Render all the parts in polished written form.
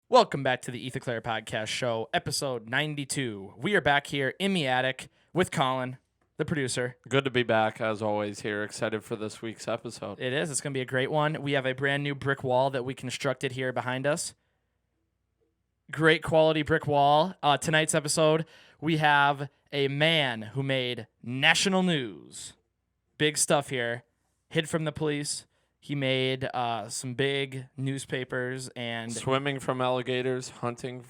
Welcome back to the Ethan Claire Podcast Show, episode 92. We are back here in the attic with Colin, the producer. Good to be back, as always, here. Excited for this week's episode. It is. It's going to be a great one. We have a brand new brick wall that we constructed here behind us. Great quality brick wall. Tonight's episode, we have a man who made national news. Big stuff here. Hid from the police. He made some big newspapers and swimming from alligators, hunting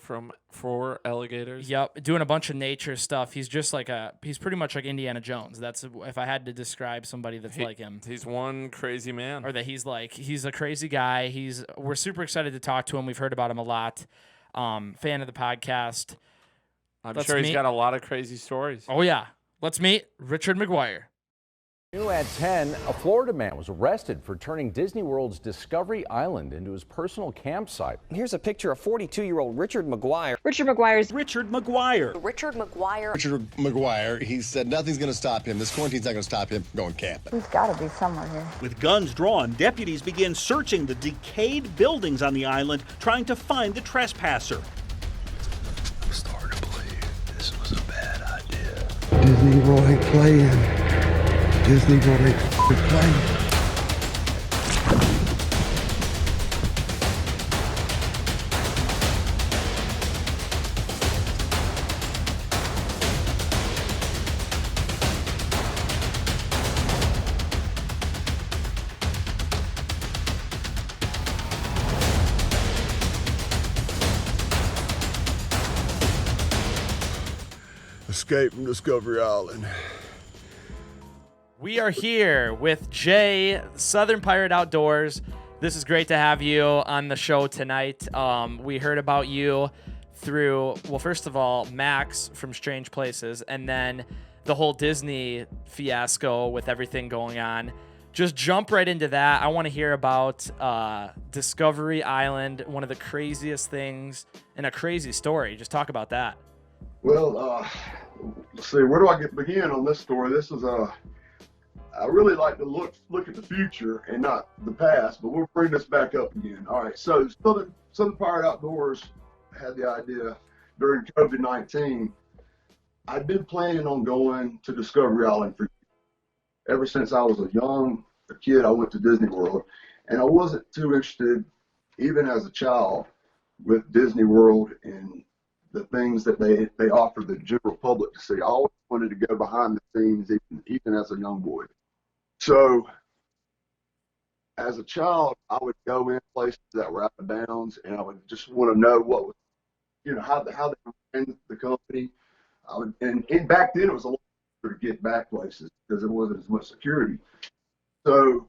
for alligators. Yep, doing a bunch of nature stuff. He's just like he's pretty much like Indiana Jones. That's if I had to describe somebody that's like him. He's one crazy man. Or that he's a crazy guy. We're super excited to talk to him. We've heard about him a lot. Fan of the podcast. I'm sure he's got a lot of crazy stories. Oh yeah. Let's meet Richard McGuire. New at 10, a Florida man was arrested for turning Disney World's Discovery Island into his personal campsite. Here's a picture of 42-year-old Richard McGuire. Richard McGuire. Richard McGuire. He said nothing's going to stop him. This quarantine's not going to stop him from going camping. He's got to be somewhere here. With guns drawn, deputies begin searching the decayed buildings on the island, trying to find the trespasser. I'm starting to believe this was a bad idea. Disney World ain't playing. Disney World ain't playing. Escape from Discovery Island. We are here with Jay, Southern Pirate Outdoors. This is great to have you on the show tonight. We heard about you through, well, first of all, Max from Strange Places, and then the whole Disney fiasco with everything going on. Just jump right into that. I want to hear about Discovery Island, one of the craziest things and a crazy story. Just talk about that. Well, let's see, where do I begin on this story? This is I really like to look at the future and not the past, but we'll bring this back up again. All right, so Southern Pirate Outdoors had the idea during COVID-19. I'd been planning on going to Discovery Island ever since I was a kid. I went to Disney World, and I wasn't too interested, even as a child, with Disney World and the things that they offer the general public to see. I always wanted to go behind the scenes, even as a young boy. So, as a child, I would go in places that were out of bounds, and I would just want to know what was, how they ran the company. And back then, it was a lot harder to get back places because there wasn't as much security. So,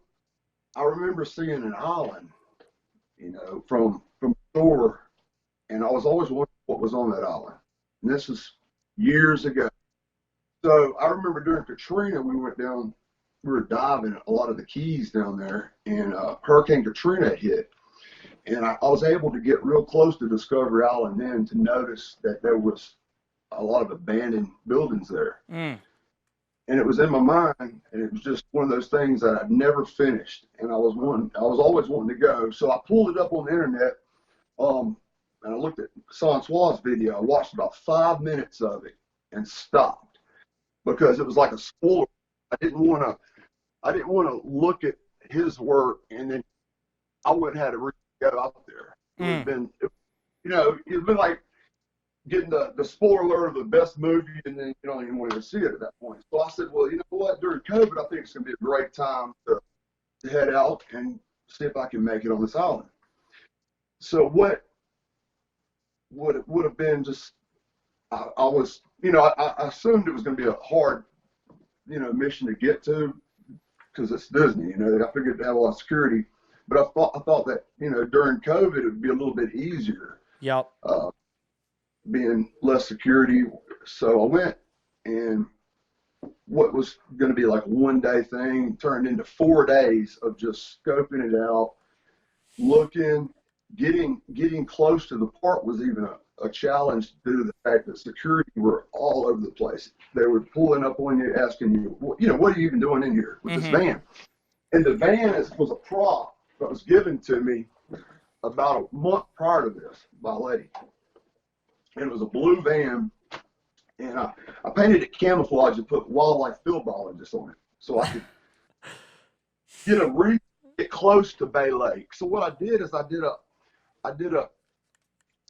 I remember seeing an island, from shore, and I was always wondering what was on that island. And this was years ago. So, I remember during Katrina, we were diving a lot of the keys down there, and Hurricane Katrina hit. And I was able to get real close to Discovery Island then to notice that there was a lot of abandoned buildings there. And it was in my mind, and it was just one of those things that I'd never finished. And I was always wanting to go. So I pulled it up on the internet, and I looked at Sansua's video. I watched about 5 minutes of it and stopped because it was like a spoiler. I didn't want to look at his work, and then I wouldn't have to go out there. It'd been like getting the spoiler of the best movie, and then you don't even want to see it at that point. So I said, well, you know what? During COVID, I think it's going to be a great time to head out and see if I can make it on this island. So what would have been just, I assumed it was going to be a hard mission to get to because it's Disney. I figured it'd have a lot of security, but I thought that during COVID it would be a little bit easier. Yep. Being less security. So I went, and what was going to be like a one-day thing turned into 4 days of just scoping it out, looking, getting close to the park was even a challenge due to the fact that security were all over the place. They were pulling up on you, asking you, what are you even doing in here with this van? And the van was a prop that was given to me about a month prior to this by a lady. And it was a blue van, and I painted it camouflage and put wildlife field biologist on it so I could get close to Bay Lake. So what I did is I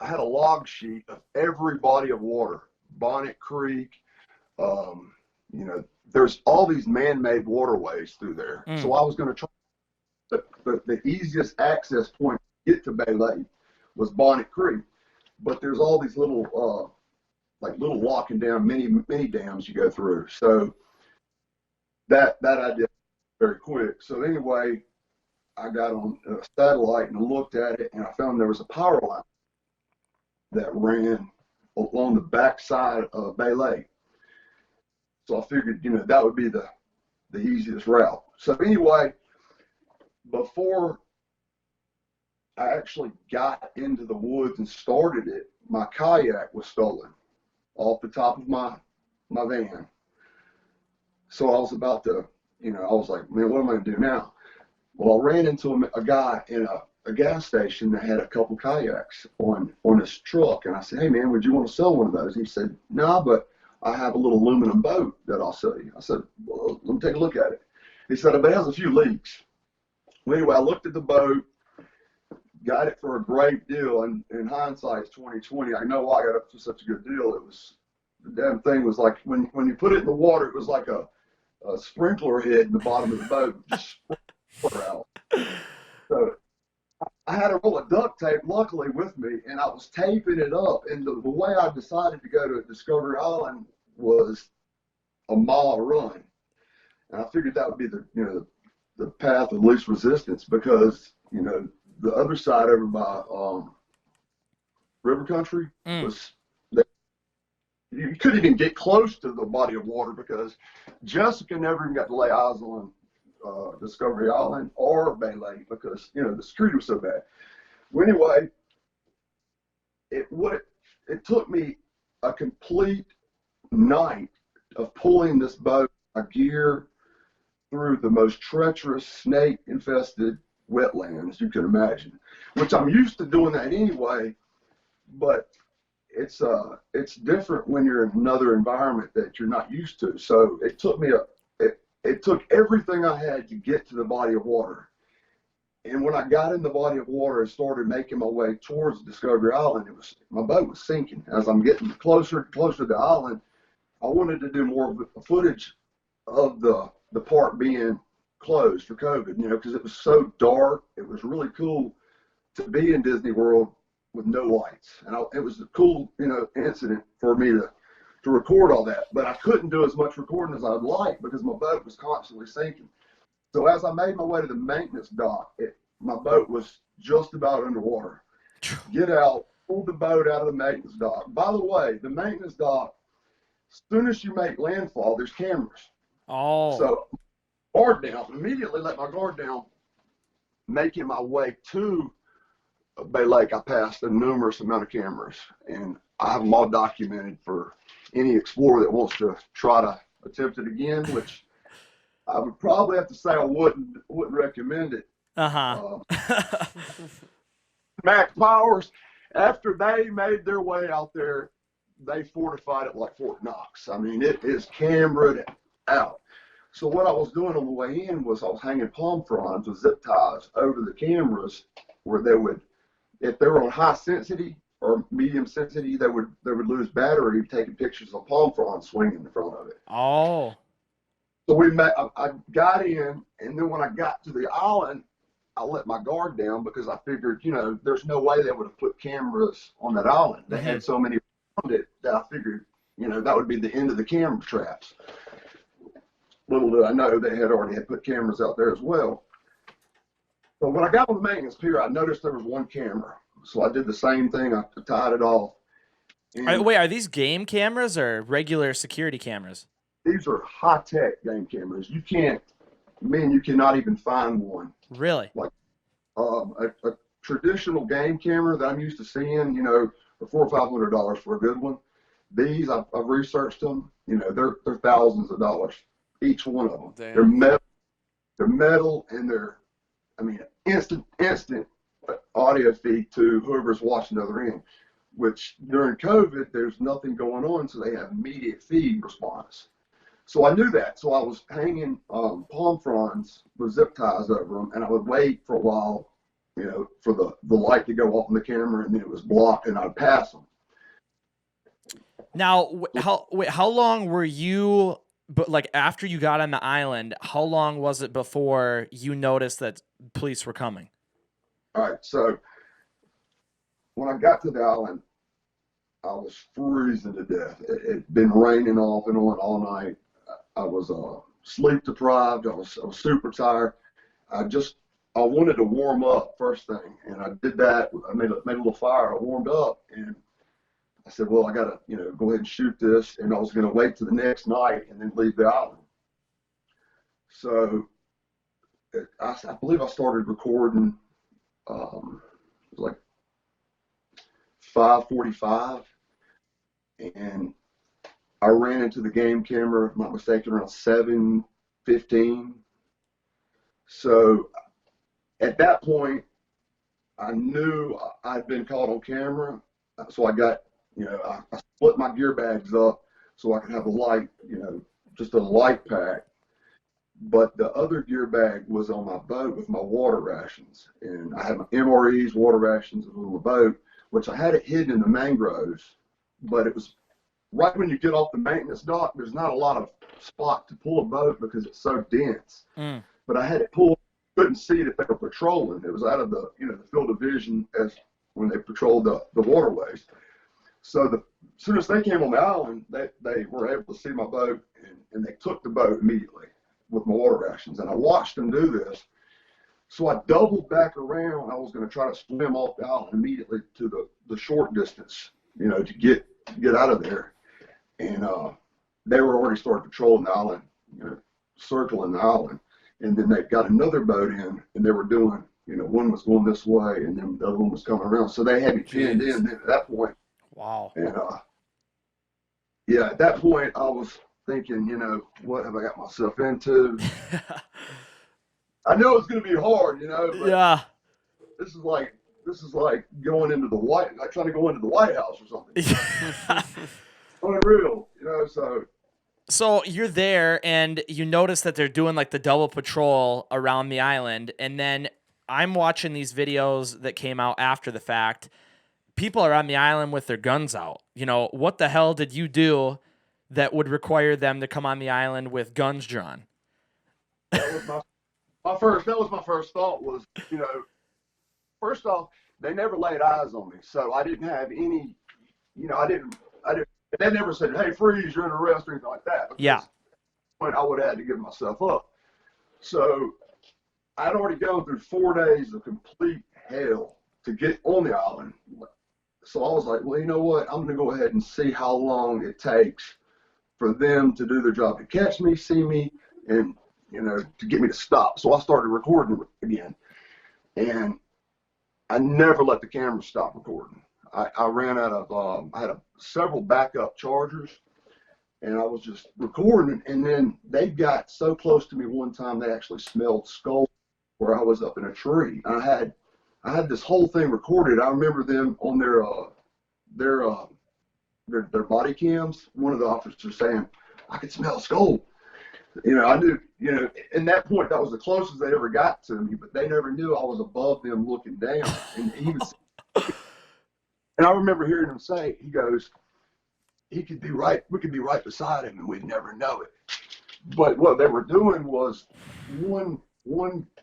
had a log sheet of every body of water, Bonnet Creek. There's all these man-made waterways through there. So I was going to try the easiest access point to get to Bay Lake was Bonnet Creek, but there's all these little locking down mini dams you go through. So that I did very quick. So anyway, I got on a satellite and looked at it, and I found there was a power line that ran along the backside of Bay Lake. So I figured, that would be the easiest route. So anyway, before I actually got into the woods and started it, my kayak was stolen off the top of my van. So I was about to, I was like, man, what am I going to do now? Well, I ran into a guy in a gas station that had a couple kayaks on his truck. And I said, hey, man, would you want to sell one of those? He said, no, but I have a little aluminum boat that I'll sell you. I said, well, let me take a look at it. He said, but it has a few leaks. Well, anyway, I looked at the boat, got it for a great deal. And in hindsight, it's 2020. I know why I got it for such a good deal. The damn thing was like, when you put it in the water, it was like a sprinkler head in the bottom of the boat. Just out. So I had a roll of duct tape, luckily, with me, and I was taping it up. And the way I decided to go to Discovery Island was a mile run, and I figured that would be the path of least resistance because the other side over by River Country was. You couldn't even get close to the body of water because Jessica never even got to lay eyes on Discovery Island or Bay Lake because the security was so bad. Well, anyway, it took me a complete night of pulling this boat, my gear, through the most treacherous, snake-infested wetlands you can imagine, which I'm used to doing that anyway, but it's different when you're in another environment that you're not used to. So it took me it took everything I had to get to the body of water. And when I got in the body of water and started making my way towards Discovery Island, my boat was sinking. As I'm getting closer to the island, I wanted to do more footage of the park being closed for COVID, because it was so dark. It was really cool to be in Disney World with no lights, and it was a cool, incident for me to record all that. But I couldn't do as much recording as I'd like because my boat was constantly sinking. So as I made my way to the maintenance dock, my boat was just about underwater. Get out, pull the boat out of the maintenance dock. By the way, the maintenance dock, as soon as you make landfall, there's cameras. Oh. So guard down, immediately let my guard down, making my way to Bay Lake. I passed a numerous amount of cameras, and I have them all documented for any explorer that wants to try to attempt it again, which I would probably have to say I wouldn't recommend it. Max Powers, after they made their way out there, they fortified it like Fort Knox. I mean, it is cambered out. So what I was doing on the way in was I was hanging palm fronds with zip ties over the cameras where they would, if they were on high sensitivity or medium sensitivity, they would lose battery taking pictures of palm fronds swinging in front of it. Oh. So I got in, and then when I got to the island, I let my guard down because I figured, there's no way they would have put cameras on that island. They had so many around it that I figured, that would be the end of the camera traps. Little did I know they had already put cameras out there as well. So when I got on the maintenance pier, I noticed there was one camera. So I did the same thing. I tied it off. Wait, are these game cameras or regular security cameras? These are high-tech game cameras. You cannot even find one. Really? Like a traditional game camera that I'm used to seeing, for $400 or $500 for a good one. These, I've researched them. They're thousands of dollars, each one of them. Damn. They're metal, and they're, instant audio feed to whoever's watching the other end, which during COVID, there's nothing going on, so they have immediate feed response. So I knew that. So I was hanging palm fronds with zip ties over them, and I would wait for a while, for the light to go off on the camera, and then it was blocked, and I'd pass them. Now, how long were you, but like after you got on the island, how long was it before you noticed that police were coming? All right, so when I got to the island, I was freezing to death. It had been raining off and on all night. I was sleep deprived. I was super tired. I wanted to warm up first thing, and I did that. I made a little fire. I warmed up, and I said, well, I got to, go ahead and shoot this. And I was going to wait till the next night and then leave the island. So I believe I started recording, it was like 5:45. And I ran into the game camera, if I'm not mistaken, around 7:15. So at that point, I knew I'd been caught on camera. So I got, I split my gear bags up so I could have a light, just a light pack. But the other gear bag was on my boat with my water rations. And I had my MREs, water rations on the boat, which I had it hidden in the mangroves. But it was right when you get off the maintenance dock, there's not a lot of spot to pull a boat because it's so dense. But I had it pulled, couldn't see it if they were patrolling. It was out of the, the field of vision as when they patrolled the waterways. So as soon as they came on the island, they were able to see my boat, and they took the boat immediately with my water rations. And I watched them do this. So I doubled back around. I was going to try to swim off the island immediately to the short distance, to get out of there. And they were already started patrolling the island, circling the island. And then they got another boat in, and they were doing, one was going this way, and then the other one was coming around. So they had me pinned in at that point. Wow. And at that point, I was thinking, what have I got myself into? I know it's going to be hard, but yeah. This is like going into trying to go into the White House or something. Unreal, So you're there, and you notice that they're doing like the double patrol around the island, and then I'm watching these videos that came out after the fact. People are on the island with their guns out. What the hell did you do that would require them to come on the island with guns drawn? That was my first thought was, first off, they never laid eyes on me. So I didn't have any, they never said, hey, freeze, you're under arrest or anything like that. Yeah. I would have had to give myself up. So I'd already gone through 4 days of complete hell to get on the island. So I was like, well, you know what? I'm going to go ahead and see how long it takes for them to do their job, to catch me, see me, and, to get me to stop. So I started recording again. And I never let the camera stop recording. I ran out of, I had several backup chargers, and I was just recording. And then they got so close to me one time, they actually smelled skull where I was up in a tree. And I had this whole thing recorded. I remember them on their body cams. One of the officers saying, I could smell skull. I knew, in that point, that was the closest they ever got to me, but they never knew I was above them looking down. And and I remember hearing him say, he goes, we could be right beside him and we'd never know it. But what they were doing was one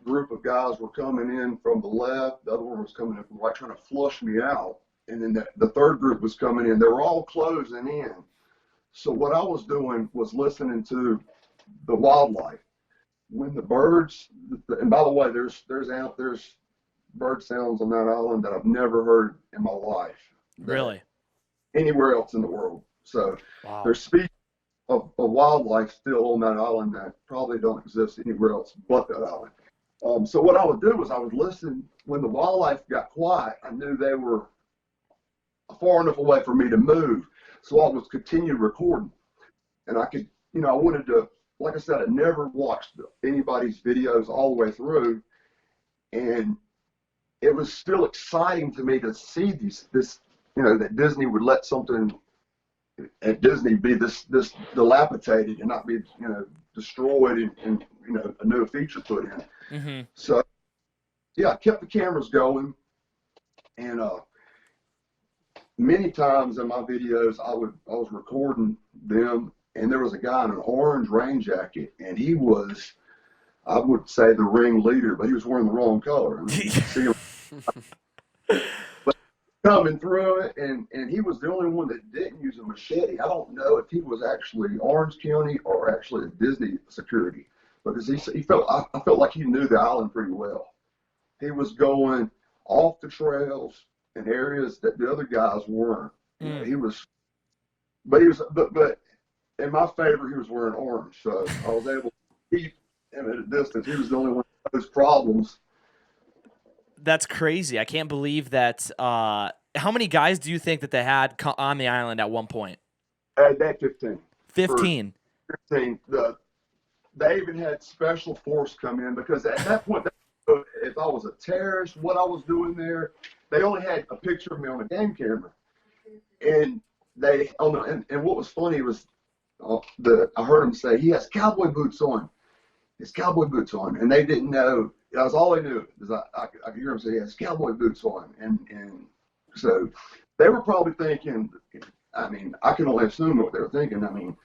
group of guys were coming in from the left, the other one was coming in from the right, trying to flush me out. And then the third group was coming in. They were all closing in. So what I was doing was listening to the wildlife. When the birds, and by the way, there's bird sounds on that island that I've never heard in my life. Really? Anywhere else in the world. So wow. There's species of wildlife still on that island that probably don't exist anywhere else but that island. So what I would do was I would listen. When the wildlife got quiet, I knew they were far enough away for me to move. So I was continue recording. And I could, I wanted to, like I said, I never watched anybody's videos all the way through. And it was still exciting to me to see this, you know, that Disney would let something at Disney be this dilapidated and not be, you know, destroyed and you know, a new feature put in. Mm-hmm. So yeah, I kept the cameras going, and many times in my videos I was recording them, and there was a guy in an orange rain jacket, and he was, I would say, the ringleader, but he was wearing the wrong color. I mean, you could see him but coming through it, and he was the only one that didn't use a machete. I don't know if he was actually Orange County or actually Disney security, because he felt, I felt like he knew the island pretty well. He was going off the trails in areas that the other guys weren't. You know, he was, but in my favor, he was wearing orange, so I was able to keep him at a distance. He was the only one with those problems. That's crazy. I can't believe that. How many guys do you think that they had on the island at one point? That 15. 15. 15. They even had special force come in, because at that point, if I was a terrorist, what I was doing there, they only had a picture of me on a game camera. And and what was funny was I heard him say, he has cowboy boots on. His cowboy boots on. And they didn't know. That was all they knew. I could hear him say he has cowboy boots on. And so they were probably thinking, I mean, I can only assume what they were thinking. I mean,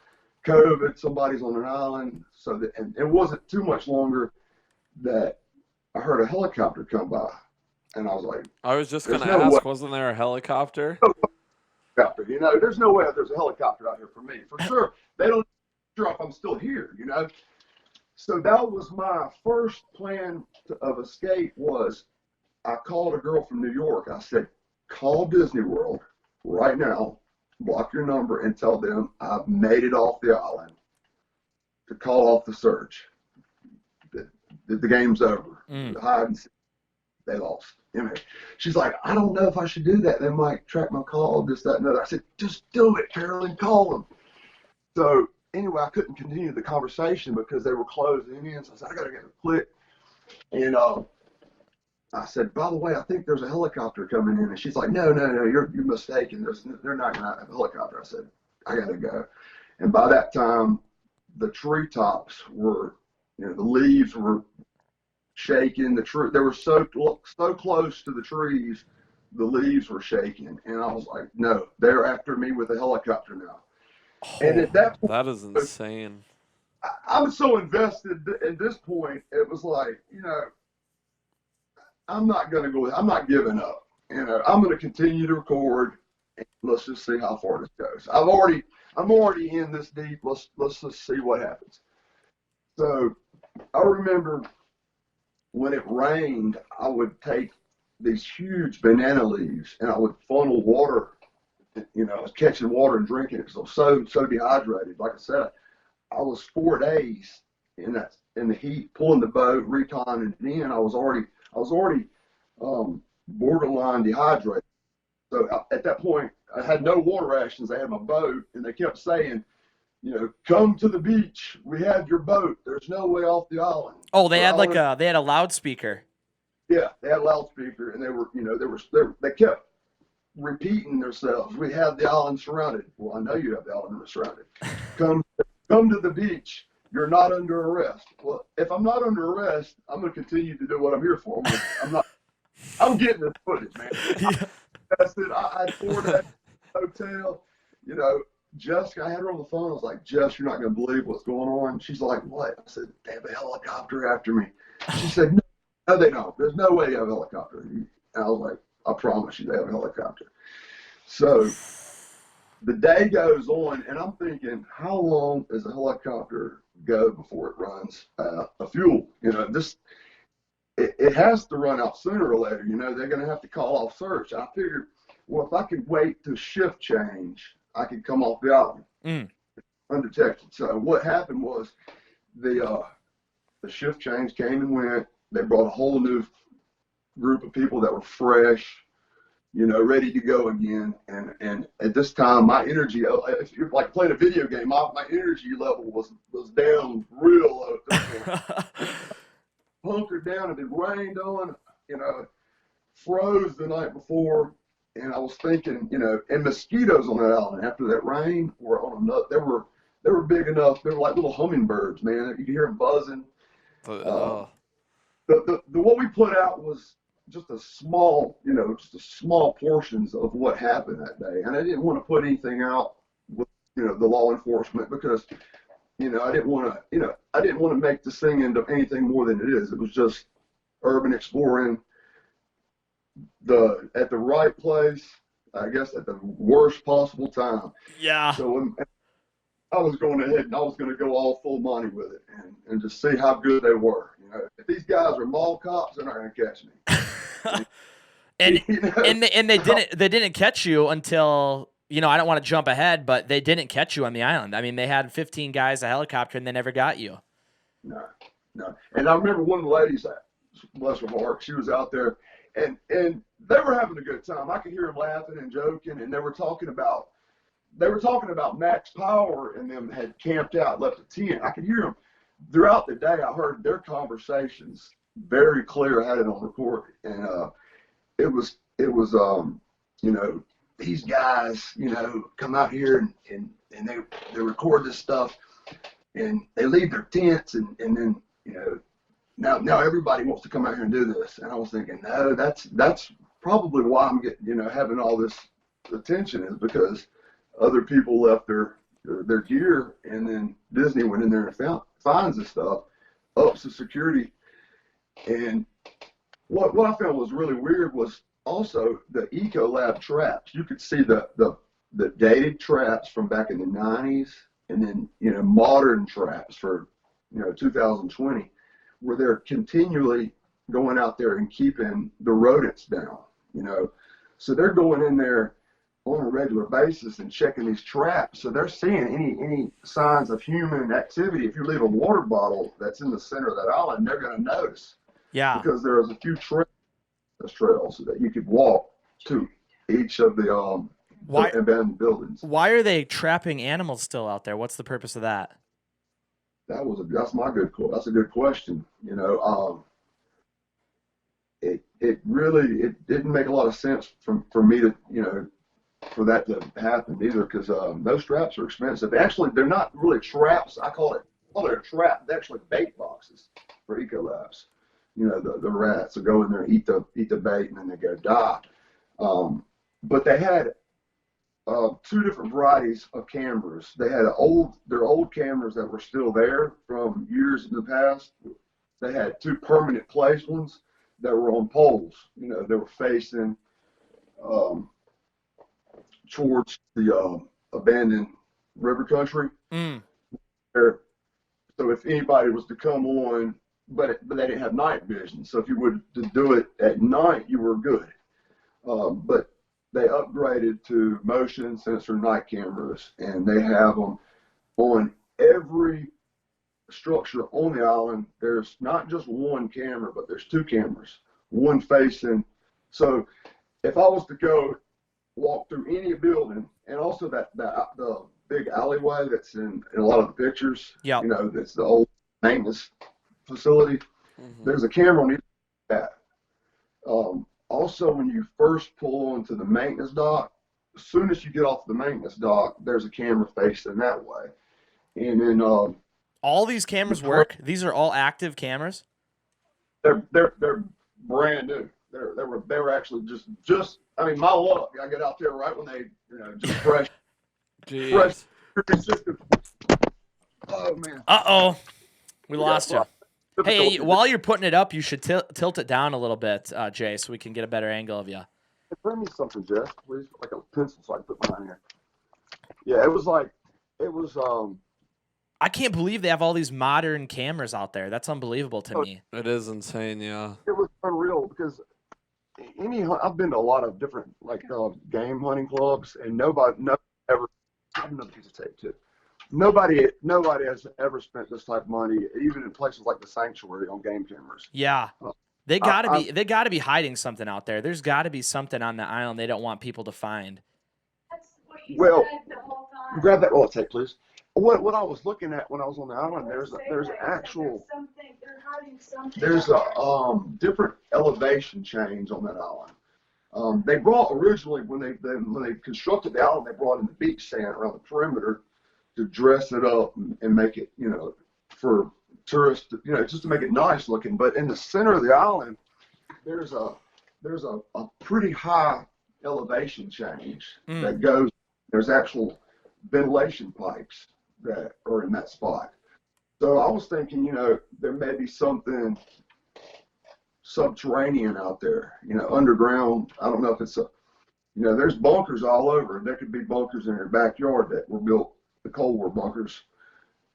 COVID, somebody's on an island. So that, and it wasn't too much longer that I heard a helicopter come by. And I was like, I was just going to no ask, way. wasn't there a helicopter? You know, there's no way there's a helicopter out here for me. For sure. They don't sure if I'm still here, you know. So that was my first plan of escape. Was I called a girl from New York. I said, call Disney World right now, block your number, and tell them I've made it off the island, to call off the search. The game's over. The hide and seek, they lost. You know, she's like, I don't know if I should do that. They might track my call, this, that, and other. I said, just do it, Carolyn, call them. So anyway, I couldn't continue the conversation because they were closing in. So I said, I got to get a click. And I said, by the way, I think there's a helicopter coming in. And she's like, no, you're mistaken. They're not going to have a helicopter. I said, I got to go. And by that time, the treetops were, you know, the leaves were shaking. They were so close to the trees, the leaves were shaking. And I was like, no, they're after me with a helicopter now. And at that point, That is insane. I'm so invested at this point. It was like, you know, I'm not giving up. You know, I'm going to continue to record, and let's just see how far this goes. I'm already in this deep. Let's just see what happens. So I remember when it rained, I would take these huge banana leaves and I would funnel water. You know, I was catching water and drinking it because I was so dehydrated. Like I said, I was 4 days in the heat, pulling the boat, reconning it in. I was already borderline dehydrated. So at that point, I had no water rations. I had my boat, and they kept saying, you know, come to the beach. We have your boat. There's no way off the island. Oh, they had they had a loudspeaker. Yeah, they had a loudspeaker, and they kept repeating themselves. We have the island surrounded. Well, I know you have the island surrounded. Come to the beach. You're not under arrest. Well, if I'm not under arrest, I'm going to continue to do what I'm here for. I'm getting the footage, man. Yeah. That's it. I had 4 days at the hotel. You know, Jessica, I had her on the phone. I was like, Jess, you're not going to believe what's going on. She's like, what? I said, they have a helicopter after me. She said, no, they don't. There's no way they have a helicopter. And I was like, I promise you they have a helicopter. So the day goes on, and I'm thinking, how long does a helicopter go before it runs out of fuel? You know, it has to run out sooner or later. You know, they're going to have to call off search. I figured, well, if I could wait to shift change, I could come off the island undetected. So what happened was the shift change came and went. They brought a whole new group of people that were fresh, you know, ready to go again. And at this time, my energy, if you're like playing a video game, my energy level was down real low. Hunkered down, and it rained on, you know. froze the night before, and I was thinking, and mosquitoes on that island after that rain were on another. They were big enough. They were like little hummingbirds, man. You could hear them buzzing. The what we put out was just a small, portions of what happened that day, and I didn't want to put anything out with, the law enforcement because, I didn't want to make this thing into anything more than it is. It was just urban exploring at the right place, I guess, at the worst possible time. Yeah. So I was going ahead and I was going to go all full Monty with it and just see how good they were. If these guys are mall cops, they're not going to catch me. and they didn't catch you until, I don't want to jump ahead, but they didn't catch you on the island. I mean, they had 15 guys, a helicopter, and they never got you. No. And I remember one of the ladies, bless her heart, she was out there, and they were having a good time. I could hear them laughing and joking, and they were talking about Max Power and them had camped out, left a tent. I could hear them throughout the day. I heard their conversations very clear. I had it on record, and it was these guys, come out here and they record this stuff, and they leave their tents, and then now everybody wants to come out here and do this. And I was thinking, no, that's probably why I'm getting having all this attention, is because other people left their gear, and then Disney went in there and finds this stuff, ups the security. And what I found was really weird was also the Eco Lab traps. You could see the dated traps from back in the 90s, and then modern traps for 2020, where they're continually going out there and keeping the rodents down. So they're going in there on a regular basis and checking these traps. So they're seeing any signs of human activity. If you leave a water bottle that's in the center of that island, they're going to notice. Yeah. Because there's a few trails that you could walk to each of the abandoned buildings. Why are they trapping animals still out there? What's the purpose of that? That's a good question. It didn't make a lot of sense for me to for that to happen either, because those traps are expensive. Actually, they're not really traps. I call it a trap. They're actually bait boxes for Ecolabs. The rats will go in there and eat the bait, and then they go die. But they had two different varieties of cameras. They had their old cameras that were still there from years in the past. They had two permanent place ones that were on poles. They were facing towards the abandoned river country. Mm. So if anybody was to come on, but they didn't have night vision. So if you were to do it at night, you were good. But they upgraded to motion sensor night cameras, and they have them on every structure on the island. There's not just one camera, but there's two cameras, one facing. So if I was to go walk through any building, and also the big alleyway that's in a lot of the pictures, yeah, that's the old maintenance facility. Mm-hmm. There's a camera on each of that. Also, when you first pull onto the maintenance dock, as soon as you get off the maintenance dock, there's a camera facing that way. And then all these cameras work. These are all active cameras. They're brand new. They were actually just. I mean, my luck. I get out there right when they just fresh. Jeez. Oh man. We lost you. Hey, while you're putting it up, you should tilt it down a little bit, Jay, so we can get a better angle of you. Bring me something, Jeff, please, like a pencil, so I can put mine here. Yeah, it was. I can't believe they have all these modern cameras out there. That's unbelievable to me. It is insane, yeah. It was unreal because I've been to a lot of different game hunting clubs, and nobody ever. I have another piece of tape too. Nobody has ever spent this type of money, even in places like the sanctuary, on game cameras. Yeah, they gotta be hiding something out there. There's got to be something on the island they don't want people to find. Well, grab that roll of tape, please. what I was looking at when I was on the island, there's a different elevation change on that island. They brought originally when they constructed the island, they brought in the beach sand around the perimeter to dress it up and make it, for tourists, just to make it nice looking. But in the center of the island, there's a pretty high elevation change that goes. There's actual ventilation pipes that are in that spot. So I was thinking, there may be something subterranean out there, underground. I don't know if it's there's bunkers all over. There could be bunkers in your backyard that were built, the Cold War bunkers,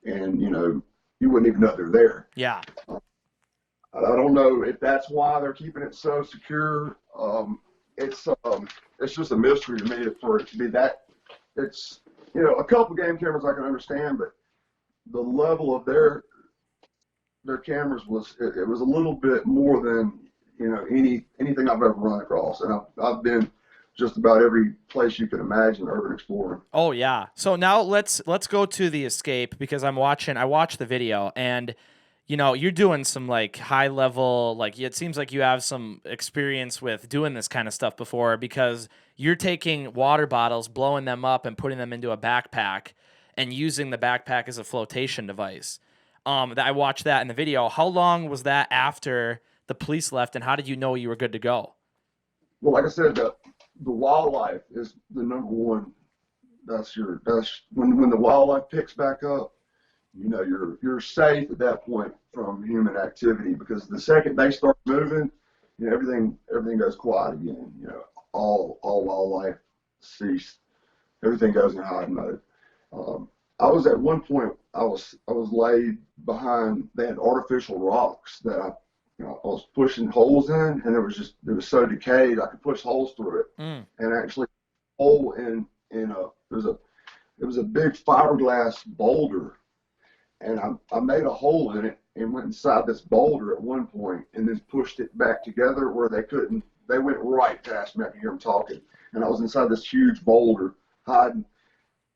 and you wouldn't even know they're there. Yeah. I don't know if that's why they're keeping it so secure. It's just a mystery to me for it to be that. It's a couple game cameras I can understand, but the level of their cameras was it was a little bit more than anything I've ever run across, and I've been just about every place you can imagine urban exploring. Oh yeah. So now let's go to the escape, because I watched the video, and you're doing some like high level, like it seems like you have some experience with doing this kind of stuff before, because you're taking water bottles, blowing them up and putting them into a backpack and using the backpack as a flotation device. I watched that in the video. How long was that after the police left, and how did you know you were good to go? Well, like I said, the wildlife is the number one. That's when the wildlife picks back up, you're safe at that point from human activity, because the second they start moving, everything goes quiet again. All wildlife cease. Everything goes in hide mode. I was at one point, I was laid behind. They had artificial rocks that I was pushing holes in, and it was so decayed I could push holes through it. And actually, hole in it was a big fiberglass boulder, and I made a hole in it and went inside this boulder at one point, and then pushed it back together where they went right past me. I could hear them talking, and I was inside this huge boulder hiding.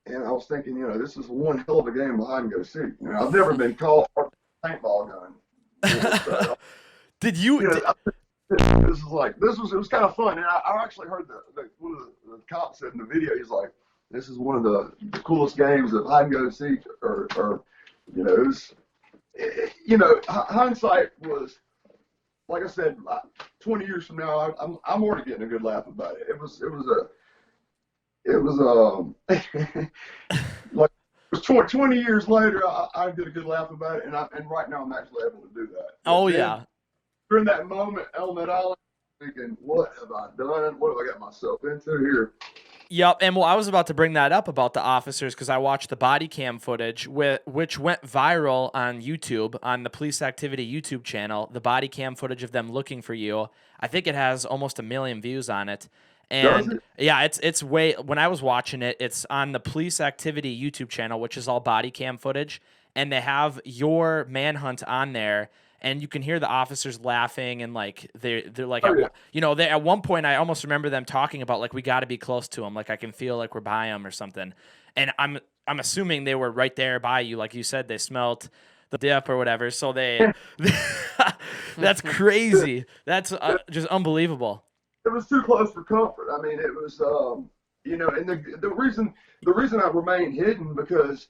And I was thinking, this is one hell of a game of hide and go seek. I've never been caught with a paintball gun. So, Did you? it was kind of fun. And I actually heard one of the cops said in the video, he's like, this is one of the coolest games of hide and go seek, or hindsight was, like I said, 20 years from now, I'm already getting a good laugh about it. It was like 20 years later, I get a good laugh about it, and right now I'm actually able to do that. Oh then, yeah. During that moment, on that island, thinking, what have I done? What have I got myself into here? Yep, and I was about to bring that up about the officers, because I watched the body cam footage, which went viral on YouTube, on the Police Activity YouTube channel, the body cam footage of them looking for you. I think it has almost 1 million views on it. And yeah, it's way, when I was watching it, it's on the Police Activity YouTube channel, which is all body cam footage, and they have your manhunt on there. And you can hear the officers laughing, and like they're like, they at one point I almost remember them talking about like, we got to be close to him, like I can feel like we're by him or something. And I'm assuming they were right there by you, like you said, they smelt the dip or whatever. So that's crazy. That's just unbelievable. It was too close for comfort. I mean, it was and the reason I remained hidden, because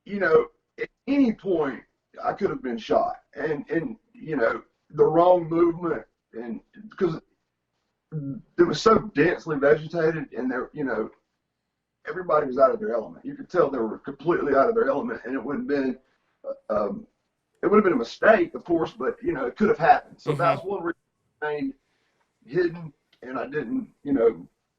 at any point I could have been shot, and the wrong movement, and because it was so densely vegetated, and there everybody was out of their element. You could tell they were completely out of their element, and it would have been a mistake, of course, but it could have happened. So that's one reason I remained hidden, and I didn't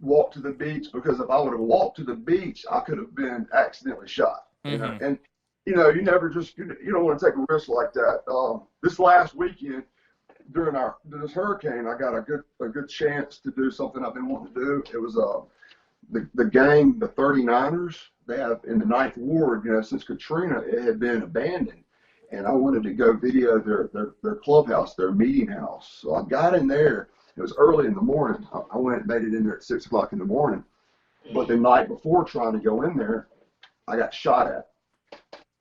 walk to the beach, because if I would have walked to the beach, I could have been accidentally shot. And you never you don't want to take a risk like that. This last weekend during this hurricane, I got a good chance to do something I've been wanting to do. It was the gang, the 39ers, they have in the 9th Ward, since Katrina, it had been abandoned, and I wanted to go video their clubhouse, their meeting house. So I got in there. It was early in the morning. I went and made it in there at 6 o'clock in the morning. But the night before, trying to go in there, I got shot at.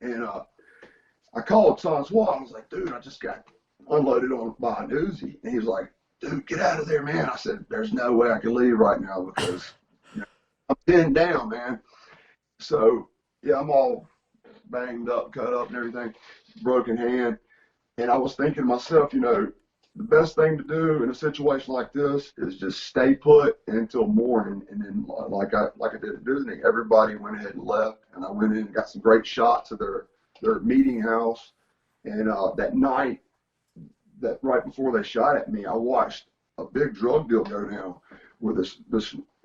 And I called Son SWAT. I was like, dude, I just got unloaded on by an Uzi. And he was like, dude, get out of there, man. I said, there's no way I can leave right now because I'm pinned down, man. So, yeah, I'm all banged up, cut up and everything, broken hand. And I was thinking to myself, the best thing to do in a situation like this is just stay put until morning. And then like I did at Disney, everybody went ahead and left. And I went in and got some great shots of their meeting house. And that night, that right before they shot at me, I watched a big drug deal go down where this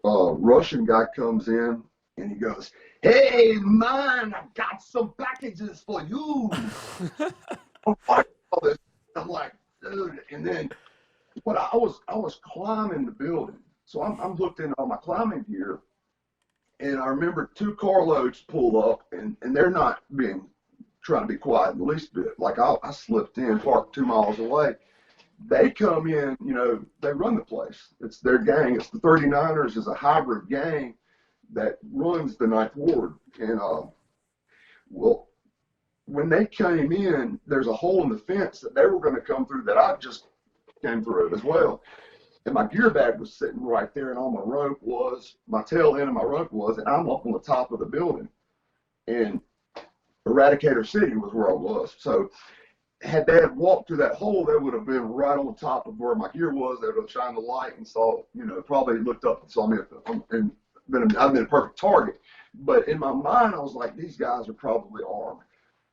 Russian guy comes in and he goes, hey, man, I got some packages for you. I'm like, dude. And then but I was climbing the building. So I'm hooked into all my climbing gear. And I remember 2 carloads pull up and they're not trying to be quiet in the least bit. Like I slipped in, parked 2 miles away. They come in, they run the place. It's their gang. It's the 39ers is a hybrid gang that runs the 9th Ward. And, well, when they came in, there's a hole in the fence that they were going to come through that I just came through as well. And my gear bag was sitting right there, and all my tail end of my rope was, and I'm up on the top of the building. And Eradicator City was where I was. So had they had walked through that hole, they would have been right on top of where my gear was. They would have shined the light and saw, probably looked up and saw me and I've been a perfect target. But in my mind, I was like, these guys are probably armed.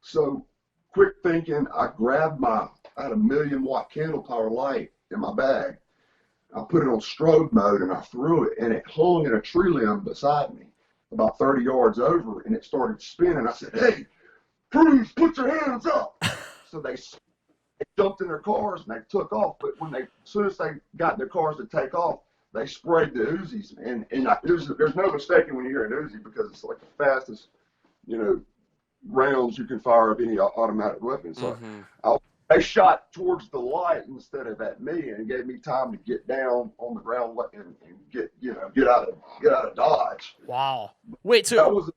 So quick thinking, I grabbed I had a 1,000,000-watt candle power light in my bag. I put it on strobe mode and I threw it, and it hung in a tree limb beside me about 30 yards over, and it started spinning. I said, hey, crews, put your hands up. So they jumped in their cars and they took off. But as soon as they got in their cars to take off, they sprayed the Uzis. And there's no mistaking when you hear an Uzi because it's like the fastest, rounds you can fire of any automatic weapon. So they shot towards the light instead of at me, and gave me time to get down on the ground and get out of Dodge. Wow. Wait, so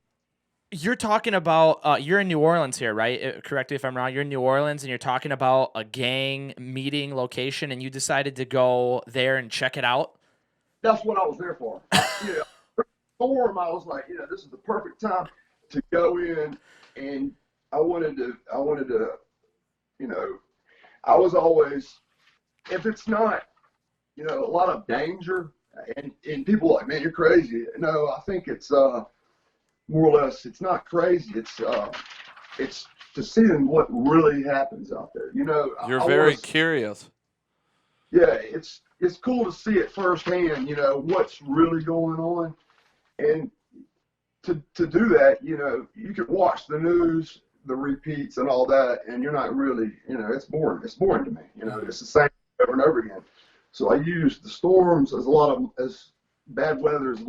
you're talking about you're in New Orleans here, right? Correct me if I'm wrong. You're in New Orleans, and you're talking about a gang meeting location, and you decided to go there and check it out. That's what I was there for. Storm, I was like, this is the perfect time to go in, and I wanted to, I was always, if it's not, a lot of danger, and people are like, man, you're crazy. No, I think it's more or less, it's not crazy. It's to seeing what really happens out there. You're very curious. Yeah, it's cool to see it firsthand, what's really going on. And to do that, you can watch the news, the repeats and all that, and you're not really, it's boring. It's boring to me. It's the same over and over again. So I use the storms as bad weather is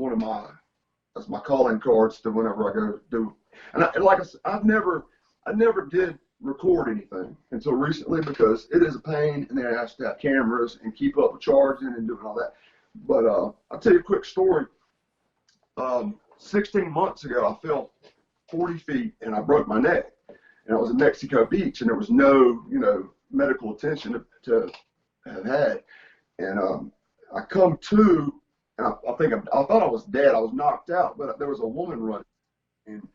that's my calling cards to whenever I go do. And like I said, I never did record anything until recently because it is a pain, and then I have to have cameras and keep up with charging and doing all that. But I'll tell you a quick story. 16 months ago, I fell 40 feet and I broke my neck. And I was in Mexico Beach, and there was no, medical attention to have had. And I come to, and I thought I was dead. I was knocked out, but there was a woman running, and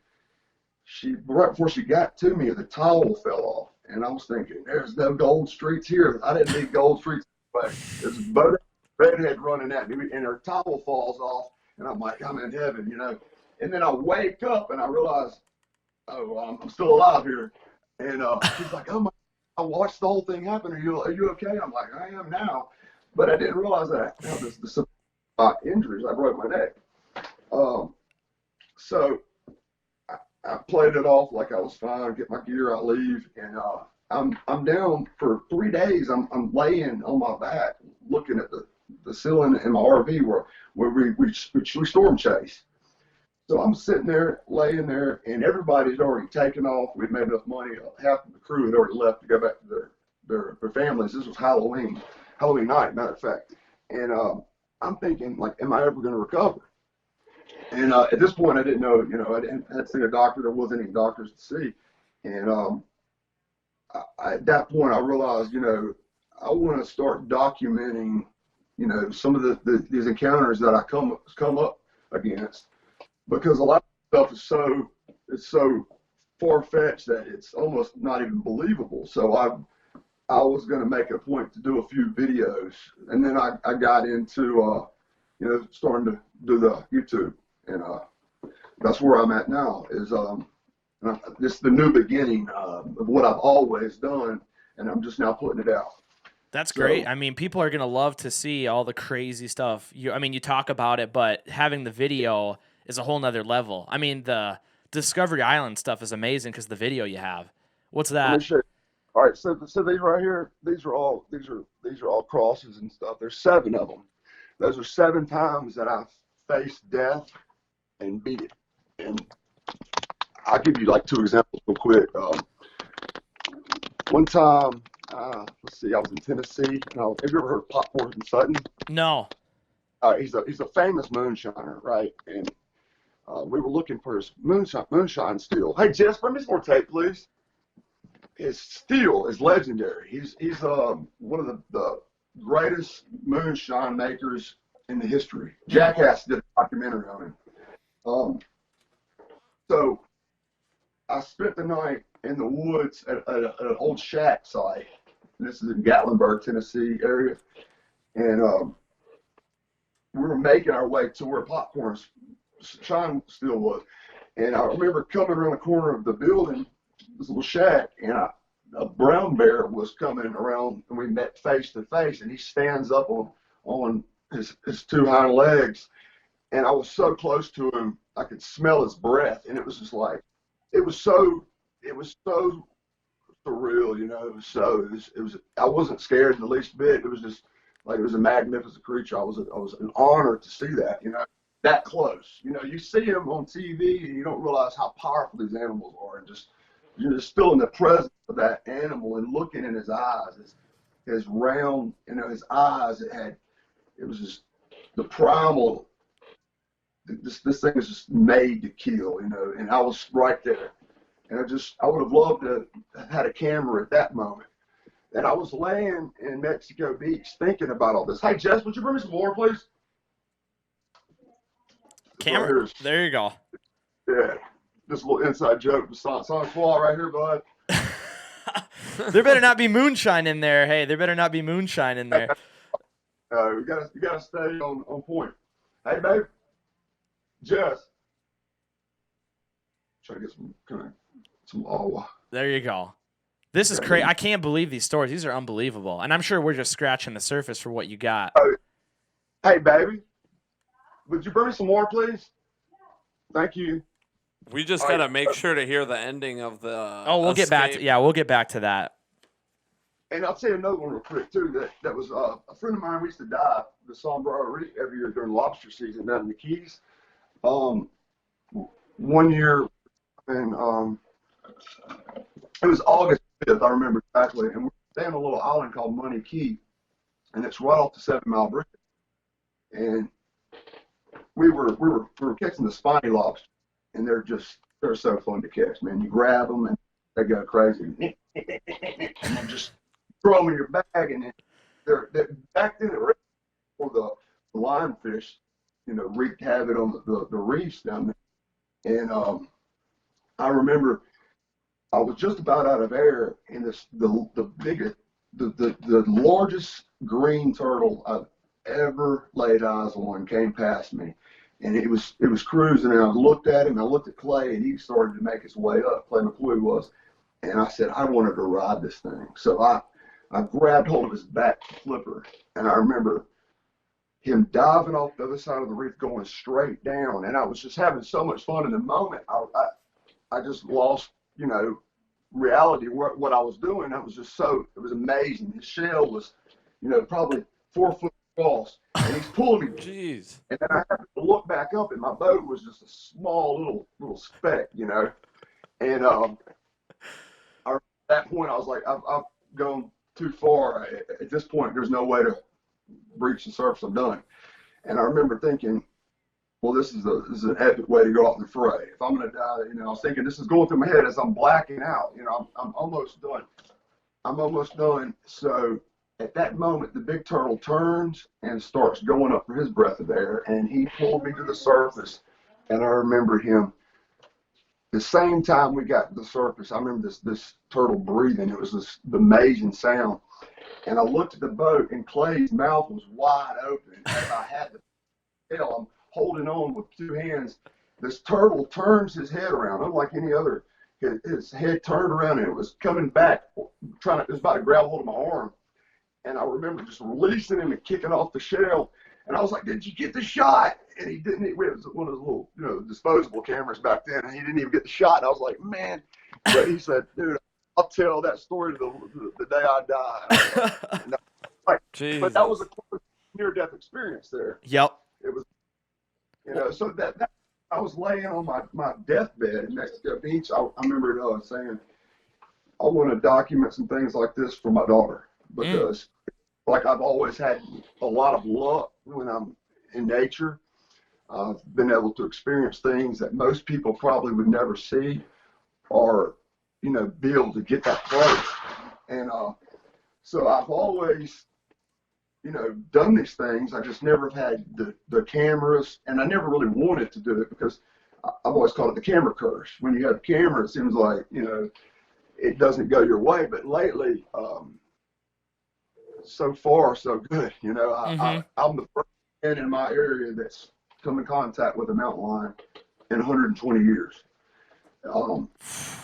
right before she got to me, the towel fell off. And I was thinking, there's no gold streets here. I didn't need gold streets, but there's a redhead running at me, and her towel falls off. And I'm like, I'm in heaven, And then I wake up and I realize, oh, I'm still alive here. And she's like, oh my, I watched the whole thing happen. Are you okay? I'm like, I am now. But I didn't realize that I had this injuries. I broke my neck. So I played it off like I was fine, get my gear, I leave. And I'm down for 3 days. I'm laying on my back looking at the ceiling in my RV where we storm chase. So I'm sitting there, laying there, and everybody's already taken off. We'd made enough money. Half of the crew had already left to go back to their families. This was Halloween night, matter of fact. And I'm thinking, like, am I ever going to recover? And at this point, I didn't know, I hadn't seen a doctor. There wasn't any doctors to see. And at that point, I realized, I want to start documenting, some of these encounters that I come up against, because a lot of stuff is so far-fetched that it's almost not even believable. So I was going to make a point to do a few videos, and then I got into starting to do the YouTube, and that's where I'm at now. Is this is the new beginning of what I've always done, and I'm just now putting it out. That's great. I mean, people are going to love to see all the crazy stuff. You talk about it, but having the video is a whole nother level. I mean, the Discovery Island stuff is amazing because the video you have. What's that? Let me show you. All right, so these right here, these are all crosses and stuff. There's 7 of them. Those are 7 times that I faced death and beat it. And I'll give you like 2 examples real quick. One time, let's see, I was in Tennessee. Have you ever heard of Popcorn and Sutton? No. He's a famous moonshiner, right? And we were looking for his moonshine steel. Hey, Jess, bring me some more tape, please. His steel is legendary. He's one of the greatest moonshine makers in the history. Jackass did a documentary on him. So I spent the night in the woods at an old shack site. This is in Gatlinburg, Tennessee area. And we were making our way to where Popcorn Shine still was. And I remember coming around the corner of the building, this little shack, and a brown bear was coming around, and we met face to face, and he stands up on his 2 hind legs, and I was so close to him, I could smell his breath, and it was just like, it was so surreal, it was I wasn't scared in the least bit. It was just like, it was a magnificent creature. I was an honor to see that, that close. You see him on TV and you don't realize how powerful these animals are, and you're just still in the presence of that animal and looking in his eyes, his round, his eyes. It was just the primal. This thing is just made to kill, and I was right there, and I would have loved to have had a camera at that moment. And I was laying in Mexico Beach thinking about all this. Hey, Jess, would you bring me some more, please? Camera. There you go. Yeah. Just a little inside joke. Sonic Flaw right here, bud. There better not be moonshine in there. Hey, there better not be moonshine in there. You gotta stay on point. Hey, babe. Jess. Try to get some Awa. There you go. This is crazy. I can't believe these stories. These are unbelievable. And I'm sure we're just scratching the surface for what you got. Hey, baby. Would you bring me some more, please? Thank you. We just got to make sure to hear the ending of the we'll get back to we'll get back to that. And I'll tell you another one real quick, too. That was a friend of mine. We used to dive the Sombrero Reef every year during lobster season down in the Keys. One year, and it was August 5th, I remember exactly, and we were staying on a little island called Money Key, and it's right off the 7 Mile Bridge. And we were catching the spiny lobster, and they're so fun to catch, man. You grab them and they go crazy, and you just throw them in your bag, and they're back then for the lionfish, wreaked havoc on the reefs down there. And I remember I was just about out of air, and the biggest, the largest green turtle I've ever laid eyes on came past me, and it was cruising, and I looked at him, and I looked at Clay, and he started to make his way up. Clay McGuire was, and I said I wanted to ride this thing, so I grabbed hold of his back flipper, and I remember him diving off the other side of the reef, going straight down, and I was just having so much fun in the moment. I just lost, reality, what I was doing. It was amazing. His shell was, probably 4 foot across, and he's pulling me. Jeez. And then I happened to look back up, and my boat was just a small little speck, And at that point, I was like, I've gone too far. At this point, there's no way to breach the surface. I'm done. And I remember thinking, well, this is an epic way to go out in the fray. If I'm going to die, I was thinking this is going through my head as I'm blacking out. I'm almost done. I'm almost done. So at that moment, the big turtle turns and starts going up for his breath of air, and he pulled me to the surface. And I remember him. The same time we got to the surface, I remember this turtle breathing. It was this amazing sound. And I looked at the boat, and Clay's mouth was wide open as I had the tail. I'm holding on with two hands. This turtle turns his head around, unlike any other. His head turned around, and it was coming back, it was about to grab hold of my arm. And I remember just releasing him and kicking off the shell. And I was like, "Did you get the shot?" And he didn't. It was one of those little, disposable cameras back then, and he didn't even get the shot. And I was like, "Man!" But he said, "Dude, I'll tell that story to the day I die." But that was a near-death experience there. Yep. It was, so that I was laying on my deathbed in Mexico Beach. I remember saying, "I want to document some things like this for my daughter," because like I've always had a lot of luck when I'm in nature. I've been able to experience things that most people probably would never see, or be able to get that close. And so I've always done these things. I just never had the cameras, and I never really wanted to do it because I've always called it the camera curse. When you have a camera, it seems like it doesn't go your way. But lately, so far so good. I'm the first man in my area that's come in contact with a mountain lion in 120 years.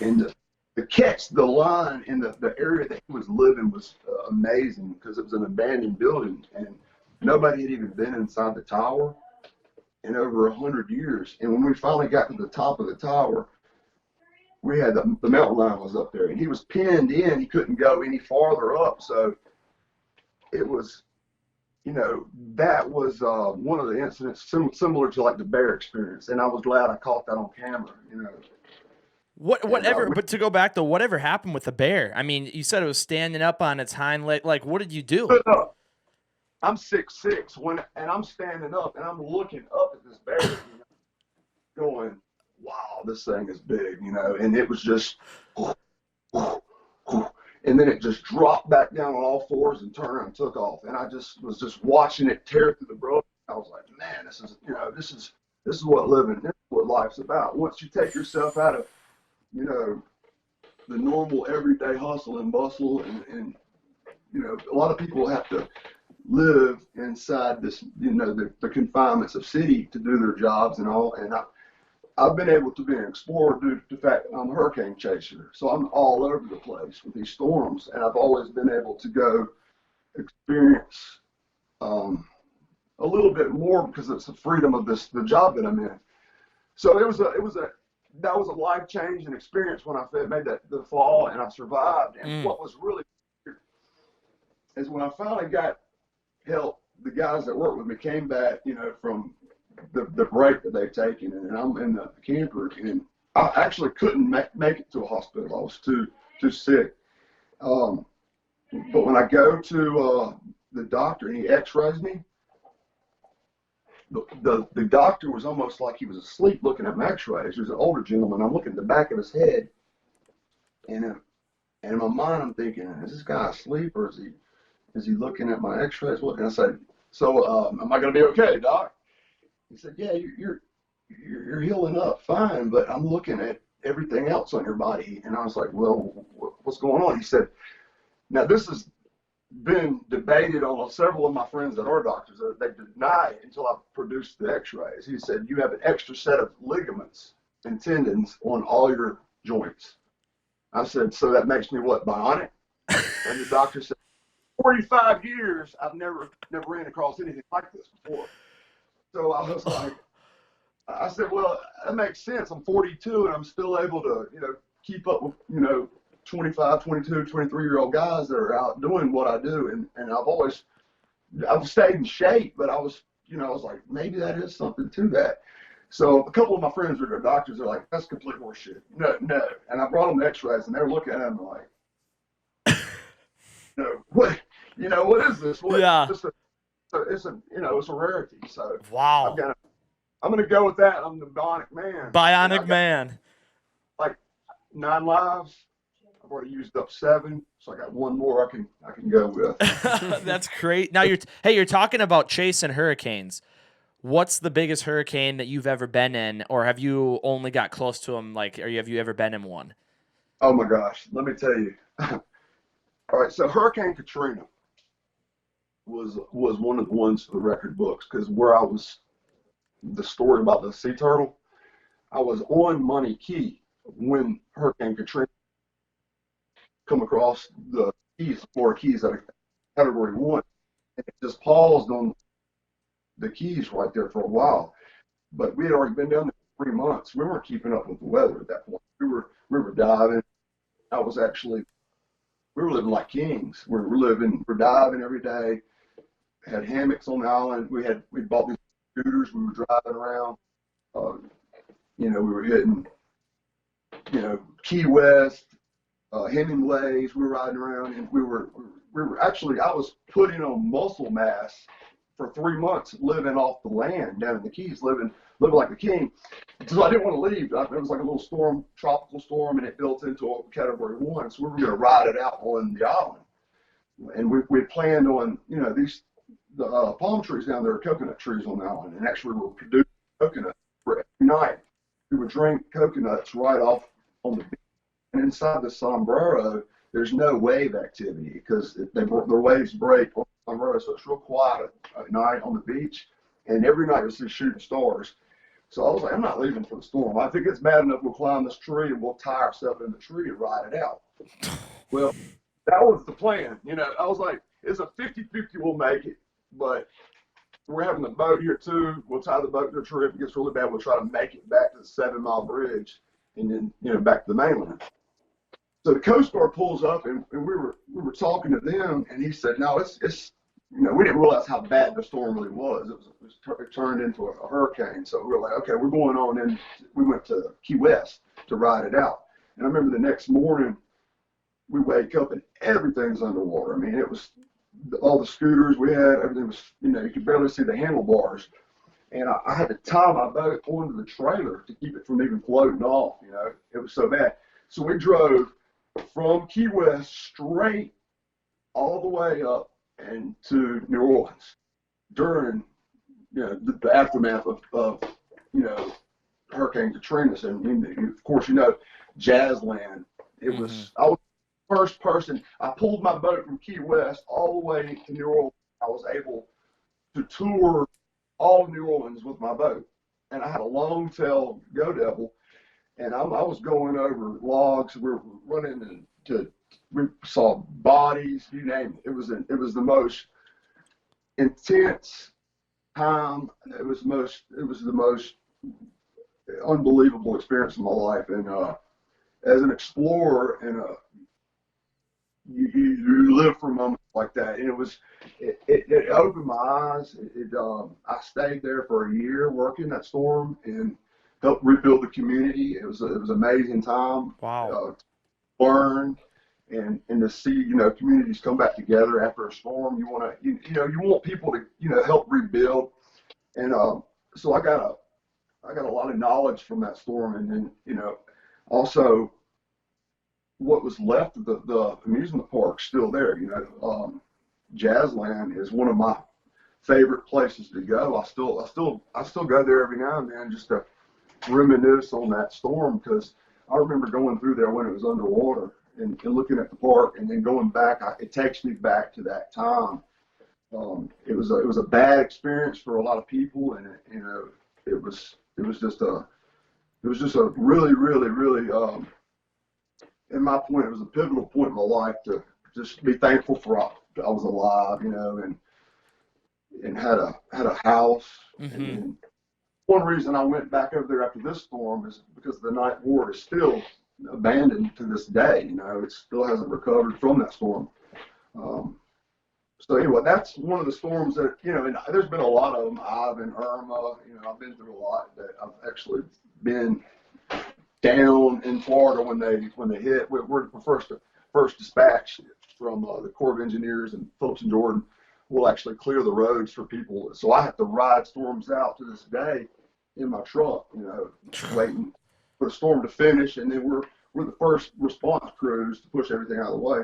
And to catch the lion in the area that he was living was amazing, because it was an abandoned building and nobody had even been inside the tower in over 100 years. And when we finally got to the top of the tower, we had the mountain lion was up there, and he was pinned in. He couldn't go any farther up. So it was, that was one of the incidents similar to like the bear experience. And I was glad I caught that on camera, But to go back though, whatever happened with the bear? I mean, you said it was standing up on its hind leg. Like, what did you do? I'm 6'6", and I'm standing up, and I'm looking up at this bear, going, "Wow, this thing is big," And it was just, and then it just dropped back down on all fours and turned around and took off. And I was just watching it tear through the brush. I was like, "Man, this is what living, this is what life's about." Once you take yourself out of the normal everyday hustle and bustle, and a lot of people have to live inside this, the confinements of city to do their jobs and all. And I've been able to be an explorer due to the fact that I'm a hurricane chaser. So I'm all over the place with these storms, and I've always been able to go experience a little bit more because it's the freedom of the job that I'm in. So that was a life-changing experience when I made the fall, and I survived. And what was really weird is when I finally got help, the guys that worked with me came back, from the break that they've taken, and I'm in the camper, and I actually couldn't make it to a hospital. I was too sick. But when I go to the doctor and he x-rays me, the doctor was almost like he was asleep looking at my x-rays. He was an older gentleman. I'm looking at the back of his head, and in my mind I'm thinking, is this guy asleep, or is he looking at my x-rays? And I said, "So am I going to be okay, doc?" He said, "Yeah, you're healing up fine, but I'm looking at everything else on your body." And I was like, "Well, what's going on?" He said, "Now this has been debated on several of my friends that are doctors. They deny it until I produced the x-rays." He said, "You have an extra set of ligaments and tendons on all your joints." I said, "So that makes me what, bionic?" And the doctor said, 45 years, I've never ran across anything like this before. So I was like, I said, "Well, that makes sense. I'm 42 and I'm still able to, keep up with, 25, 22, 23-year-old guys that are out doing what I do." And I've stayed in shape, but I was like, maybe that is something to that. So a couple of my friends who are doctors are like, "That's complete horseshit. No." And I brought them the x-rays, and they were looking at them like, what is this? What? Yeah. It's a rarity. So wow. I'm gonna go with that. I'm the Bionic Man. Bionic Man. Like 9 lives. I've already used up 7, so I got 1 more I can go with. That's great. Now you're talking about chasing hurricanes. What's the biggest hurricane that you've ever been in, or have you only got close to them? Like, have you ever been in one? Oh my gosh, let me tell you. All right, so Hurricane Katrina was one of the ones for the record books, because where I was, the story about the sea turtle, I was on Money Key when Hurricane Katrina come across the Keys, Florida Keys, at a Category 1, and it just paused on the Keys right there for a while. But we had already been down there for 3 months. We weren't keeping up with the weather at that point. We were diving. We were living like kings. We're diving every day. Had hammocks on the island. We bought these scooters. We were driving around. We were hitting, Key West, Hemingways. We were riding around, and we were actually, I was putting on muscle mass for 3 months, living off the land down in the Keys, living like a king. So I didn't want to leave. It was like a little storm, tropical storm, and it built into a Category 1. So we were going to ride it out on the island. And we planned on, the palm trees down there are coconut trees on the island. And actually we were producing coconuts every night. We would drink coconuts right off on the beach. And inside the sombrero, there's no wave activity because their waves break on the sombrero. So it's real quiet at night on the beach. And every night you'll see shooting stars. So I was like, I'm not leaving for the storm. I think it's bad enough we'll climb this tree and we'll tie ourselves in the tree and ride it out. Well, that was the plan. I was like, it's a 50-50 we'll make it, but we're having the boat here too. We'll tie the boat to the tree. If it gets really bad, we'll try to make it back to the 7-mile bridge and then, back to the mainland. So the Coast Guard pulls up and we were talking to them, and he said, no, it's we didn't realize how bad the storm really was. It turned into a hurricane. So we were like, okay, we're going on in. We went to Key West to ride it out. And I remember the next morning, we wake up and everything's underwater. I mean, it was all the scooters we had, everything was, you could barely see the handlebars. And I had to tie my boat onto the trailer to keep it from even floating off. It was so bad. So we drove from Key West straight all the way up and to New Orleans during the aftermath of Hurricane Katrina. And of course Jazzland. It was, I was the first person. I pulled my boat from Key West all the way to New Orleans. I was able to tour all of New Orleans with my boat, and I had a long tail Go Devil, and I was going over logs. We were running we saw bodies, you name it. It was the most intense time. It was the most unbelievable experience of my life. And as an explorer, and you live for moments like that. And it opened my eyes. I stayed there for a year working that storm and helped rebuild the community. It was an amazing time. Wow. To learn and to see communities come back together after a storm. You want people to help rebuild. And so I got a lot of knowledge from that storm, and then also what was left of the amusement park still there. Jazzland is one of my favorite places to go. I still go there every now and then just to reminisce on that storm, because I remember going through there when it was underwater and looking at the park, and then going back. It takes me back to that time. It was a bad experience for a lot of people, and it was just a really, really, really, in my point, it was a pivotal point in my life to just be thankful for I was alive, and had a house. Mm-hmm. And one reason I went back over there after this storm is because the Ninth Ward is still abandoned to this day. It still hasn't recovered from that storm. So anyway, that's one of the storms that, and there's been a lot of them. Ivan, Irma, I've been through a lot that I've actually been down in Florida when they hit. We're first dispatch from the Corps of Engineers and Phillips and Jordan will actually clear the roads for people. So I have to ride storms out to this day in my truck, you know, waiting for the storm to finish, and then we're the first response crews to push everything out of the way.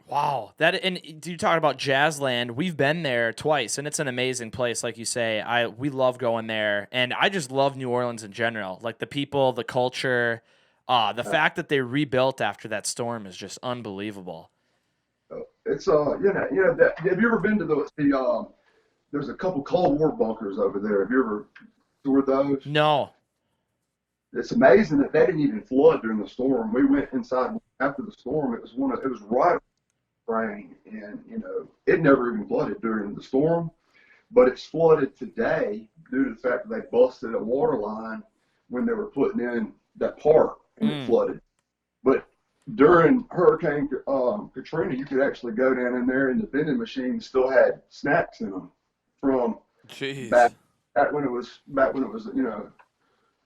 Wow. And you talking about Jazzland, we've been there twice, and it's an amazing place, like you say. We love going there, and I just love New Orleans in general. Like the people, the culture, the fact that they rebuilt after that storm is just unbelievable. It's have you ever been to the there's a couple Cold War bunkers over there. Have you ever toured those? No. It's amazing that they didn't even flood during the storm. We went inside after the storm. It was right rain, and you know, it never even flooded during the storm, but it's flooded today due to the fact that they busted a water line when they were putting in that park, and it flooded. But during Hurricane Katrina, you could actually go down in there, and the vending machines still had snacks in them from back when it was you know,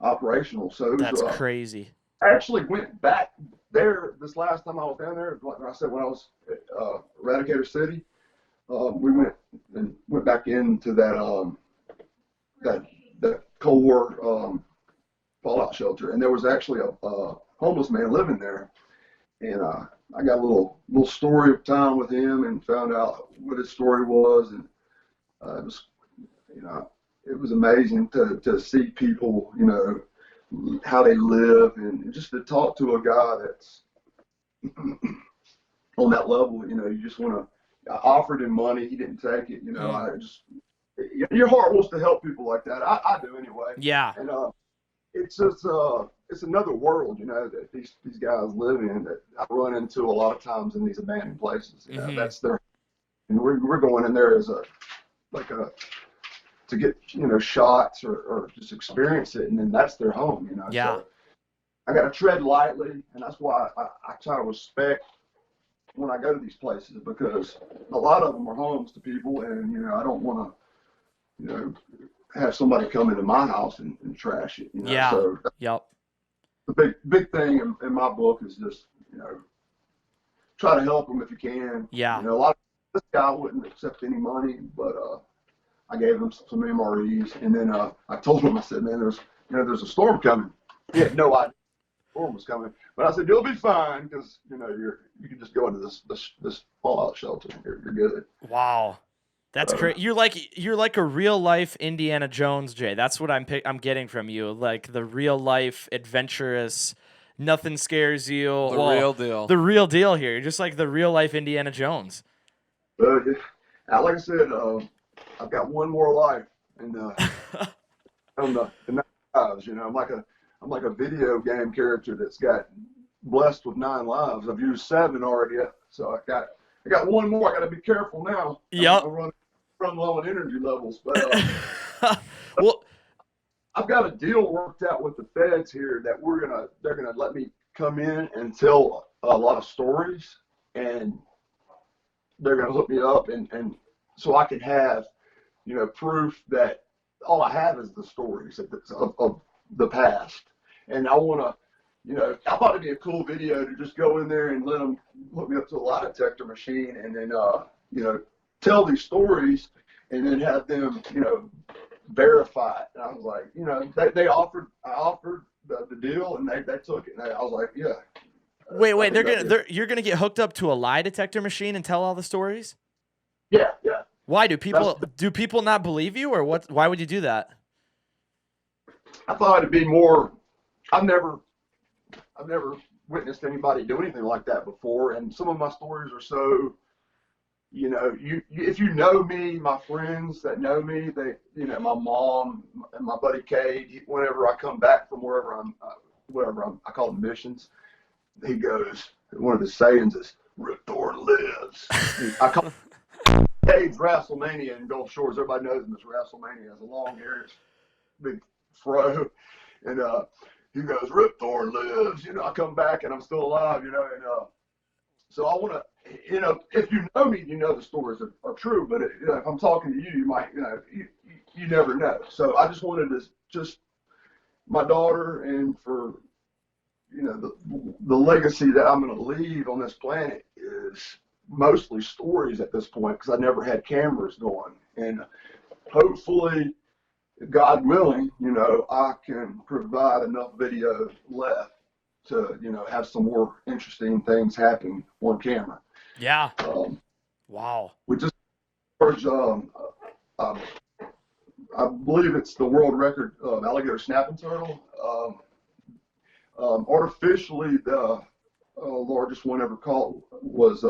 operational. So it was, that's crazy. I actually went back there this last time I was down there. Like I said, when I was at Eradicator City, we went back into that that Cold War fallout shelter, and there was actually a homeless man living there, and I got a little story of time with him and found out what his story was, and it was, you know, it was amazing to see people, you know, how they live, and just to talk to a guy that's on that level. You know, you just want to. I offered him money, he didn't take it. You know, your heart wants to help people like that. I do anyway. Yeah. And it's just it's another world, you know, that these guys live in, that I run into a lot of times in these abandoned places. You know, that's their, and we're going in there as to get, you know, shots or just experience it, and then that's their home, you know. Yeah. So I got to tread lightly, and that's why I try to respect when I go to these places, because a lot of them are homes to people, and, you know, I don't want to, you know, have somebody come into my house and trash it, you know. Yeah. So Yep. the big thing in my book is just, you know, try to help them if you can. Yeah. You know, this guy wouldn't accept any money, but I gave him some MREs, and then I told him, I said, man, there's a storm coming. He had no idea the storm was coming, but I said, you'll be fine, because, you know, you can just go into this fallout shelter. You're good. Wow. That's great. You're like a real life Indiana Jones, Jay. That's what I'm getting from you. Like the real life adventurous, nothing scares you. Real deal. The real deal here. You're just like the real life Indiana Jones. Like I said, I've got one more life, and on the lives. You know, I'm like a video game character that's got blessed with 9 lives. I've used 7 already, so I got one more. I got to be careful now. Yep. I'm run low on energy levels, but well, I've got a deal worked out with the feds here that they're gonna let me come in and tell a lot of stories, and they're gonna hook me up, and so I can have, you know, proof that all I have is the stories of the past, and I want to. You know, I thought it'd be a cool video to just go in there and let them hook me up to a lie detector machine, and then, you know, tell these stories, and then have them, you know, verify it. And I was like, you know, I offered the deal, and they took it. And I was like, yeah. Wait, you're gonna get hooked up to a lie detector machine and tell all the stories? Yeah. Why do people not believe you, or what? Why would you do that? I thought it'd be more. I've never witnessed anybody do anything like that before, and some of my stories are so, you know, if you know me, my friends that know me, they, you know, my mom and my buddy Cade, whenever I come back from wherever I call them missions, he goes, one of his sayings is, "Rip Thorne lives." I call Cade's WrestleMania in Gulf Shores. Everybody knows him as WrestleMania. Has a long hair, big fro, and he goes, "Rip Thorne lives." You know, I come back and I'm still alive, you know, and so I want to, you know, if you know me, you know the stories are true, but you know, if I'm talking to you, you might, you know, you never know. So I just wanted to just my daughter, and for, you know, the legacy that I'm going to leave on this planet is mostly stories at this point, because I never had cameras going, and hopefully God willing, I can provide enough video left to, have some more interesting things happen on camera. Yeah. Wow. We just I believe it's the world record of alligator snapping turtle. Artificially, the largest one ever caught was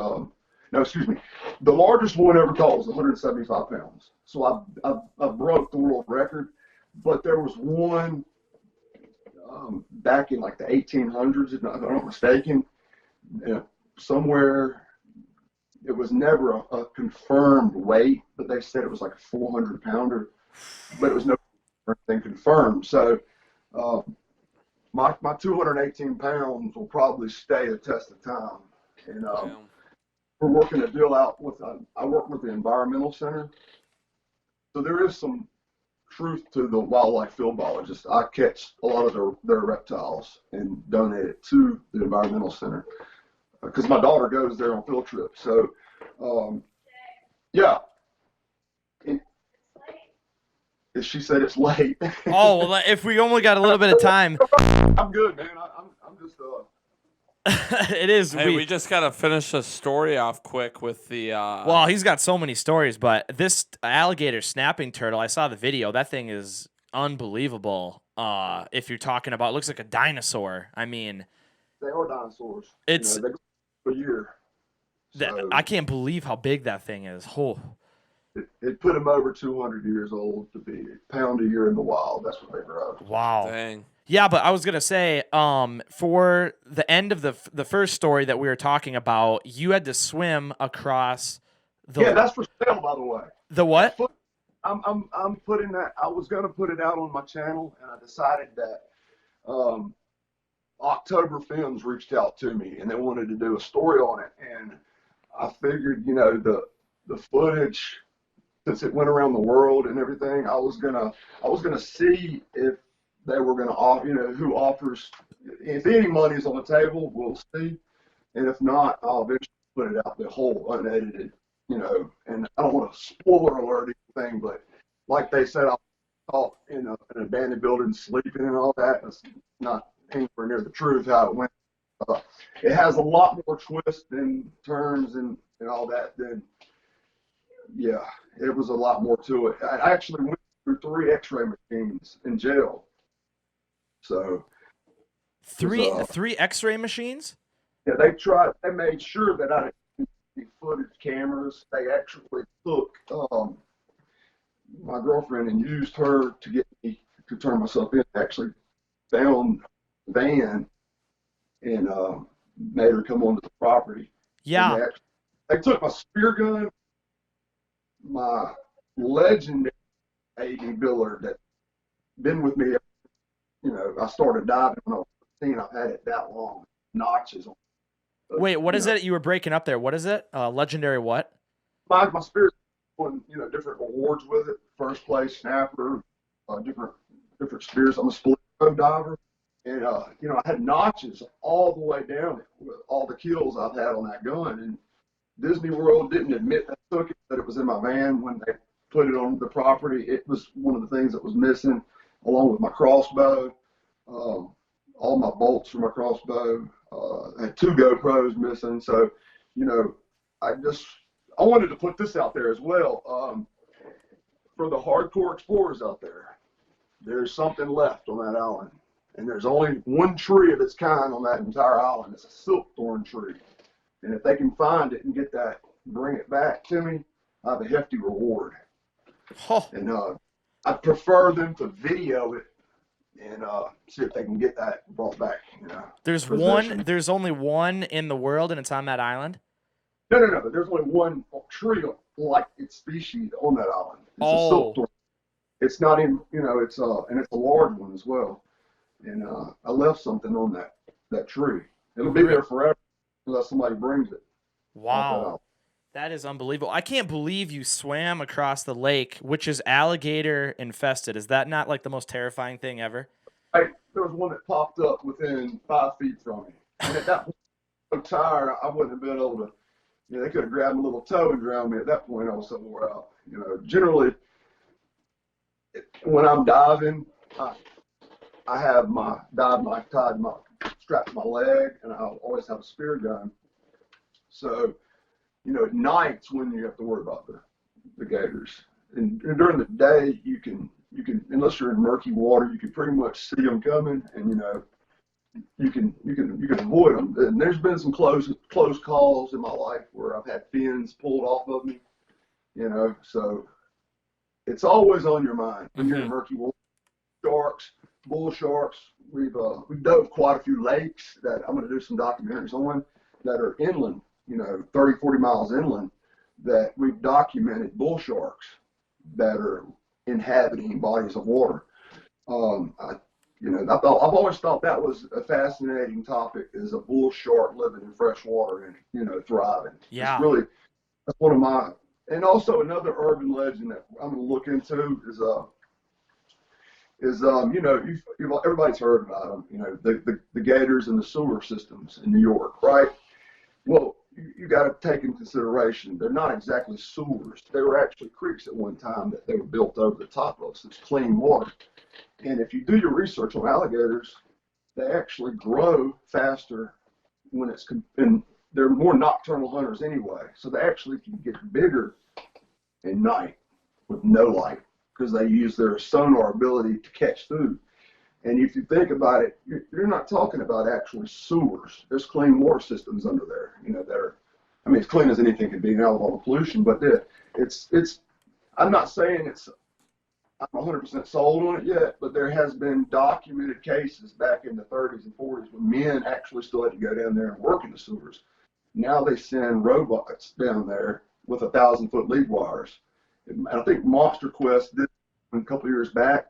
no, excuse me. The largest one ever caught was 175 pounds. So I broke the world record, but there was one back in like the 1800s, if I'm not mistaken, somewhere. It was never a confirmed weight, but they said it was like a 400 pounder, but it was no thing confirmed. So my 218 pounds will probably stay the test of time. And we're working a deal out with, I work with the Environmental Center. So there is some truth to the wildlife field biologist. I catch a lot of their reptiles and donate it to the Environmental Center because my daughter goes there on field trips. So, yeah. She said it's late. Oh, well, if we only got a little bit of time. I'm good, man. I'm just It is. Hey, we just gotta finish a story off quick with the. Well, he's got so many stories, but this alligator snapping turtle, I saw the video. That thing is unbelievable. If you're talking about, it looks like a dinosaur. I mean, they are dinosaurs. It's they go for a year. So I can't believe how big that thing is. Oh. It put them over 200 years old to be a pound a year in the wild. That's what they grow. Wow. Dang. Yeah, but I was gonna say, for the end of the first story that we were talking about, you had to swim across the. Yeah, that's for sale, by the way. The what? I'm putting that. I was gonna put it out on my channel, and I decided that October Films reached out to me, and they wanted to do a story on it, and I figured, the footage, since it went around the world and everything, I was gonna see if they were gonna offer, who offers. If any money's on the table, we'll see, and if not, I'll eventually put it out the whole unedited, And I don't want to spoiler alert anything, but like they said, I caught in an abandoned building sleeping and all that. That's not anywhere near the truth how it went. It has a lot more twists and turns and all that than. Yeah, it was a lot more to it. I actually went through 3 X-ray machines in jail. So three X-ray machines? Yeah, they made sure that I didn't use footage cameras. They actually took my girlfriend and used her to get me to turn myself in. They actually found the van and made her come onto the property. Yeah. They took my spear gun, my legendary 80 biller that's been with me. I started diving when I was 15. I've had it that long. Notches on it. Wait, what is it? You were breaking up there. What is it? Legendary what? My spear won, different awards with it. First place snapper, different spears. I'm a split diver. And, I had notches all the way down it with all the kills I've had on that gun. And Disney World didn't admit they took it, but it was in my van when they put it on the property. It was one of the things that was missing, along with my crossbow, all my bolts for my crossbow. I had 2 GoPros missing. So, I wanted to put this out there as well. For the hardcore explorers out there, there's something left on that island. And there's only one tree of its kind on that entire island. It's a silkthorn tree. And if they can find it and get that, bring it back to me, I have a hefty reward. Oh. And I'd prefer them to video it and see if they can get that brought back. There's only one in the world, and it's on that island? No. There's only one tree like its species on that island. It's a silkthorn. It's not in, it's and it's a large one as well. And I left something on that tree. It'll be there forever unless somebody brings it. Wow. That is unbelievable. I can't believe you swam across the lake, which is alligator infested. Is that not like the most terrifying thing ever? There was one that popped up within 5 feet from me. And at that point, I was so tired, I wouldn't have been able to, they could have grabbed my little toe and drowned me. At that point, I was so wore out. Generally, when I'm diving, I have my dive knife tied my strapped to my leg, and I'll always have a spear gun. So, at night's when you have to worry about the gators. And during the day, you can unless you're in murky water, you can pretty much see them coming, and you can avoid them. And there's been some close calls in my life where I've had fins pulled off of me. So it's always on your mind when you're in murky water. Sharks, bull sharks. We've dove quite a few lakes that I'm going to do some documentaries on that are inland, 30, 40 miles inland, that we've documented bull sharks that are inhabiting bodies of water. I've always thought that was a fascinating topic, is a bull shark living in fresh water and, thriving. Yeah. It's really, that's one of my, and also another urban legend that I'm going to look into is everybody's heard about them, the gators and the sewer systems in New York, right? Well, you got to take into consideration, they're not exactly sewers. They were actually creeks at one time that they were built over the top of, so it's clean water. And if you do your research on alligators, they actually grow faster and they're more nocturnal hunters anyway. So they actually can get bigger at night with no light, because they use their sonar ability to catch food. And if you think about it, you're not talking about actually sewers. There's clean water systems under there, that are, as clean as anything can be now with all the pollution. But I'm not saying I'm 100% sold on it yet, but there has been documented cases back in the 30s and 40s when men actually still had to go down there and work in the sewers. Now they send robots down there with 1,000-foot lead wires. And I think Monster Quest did a couple of years back.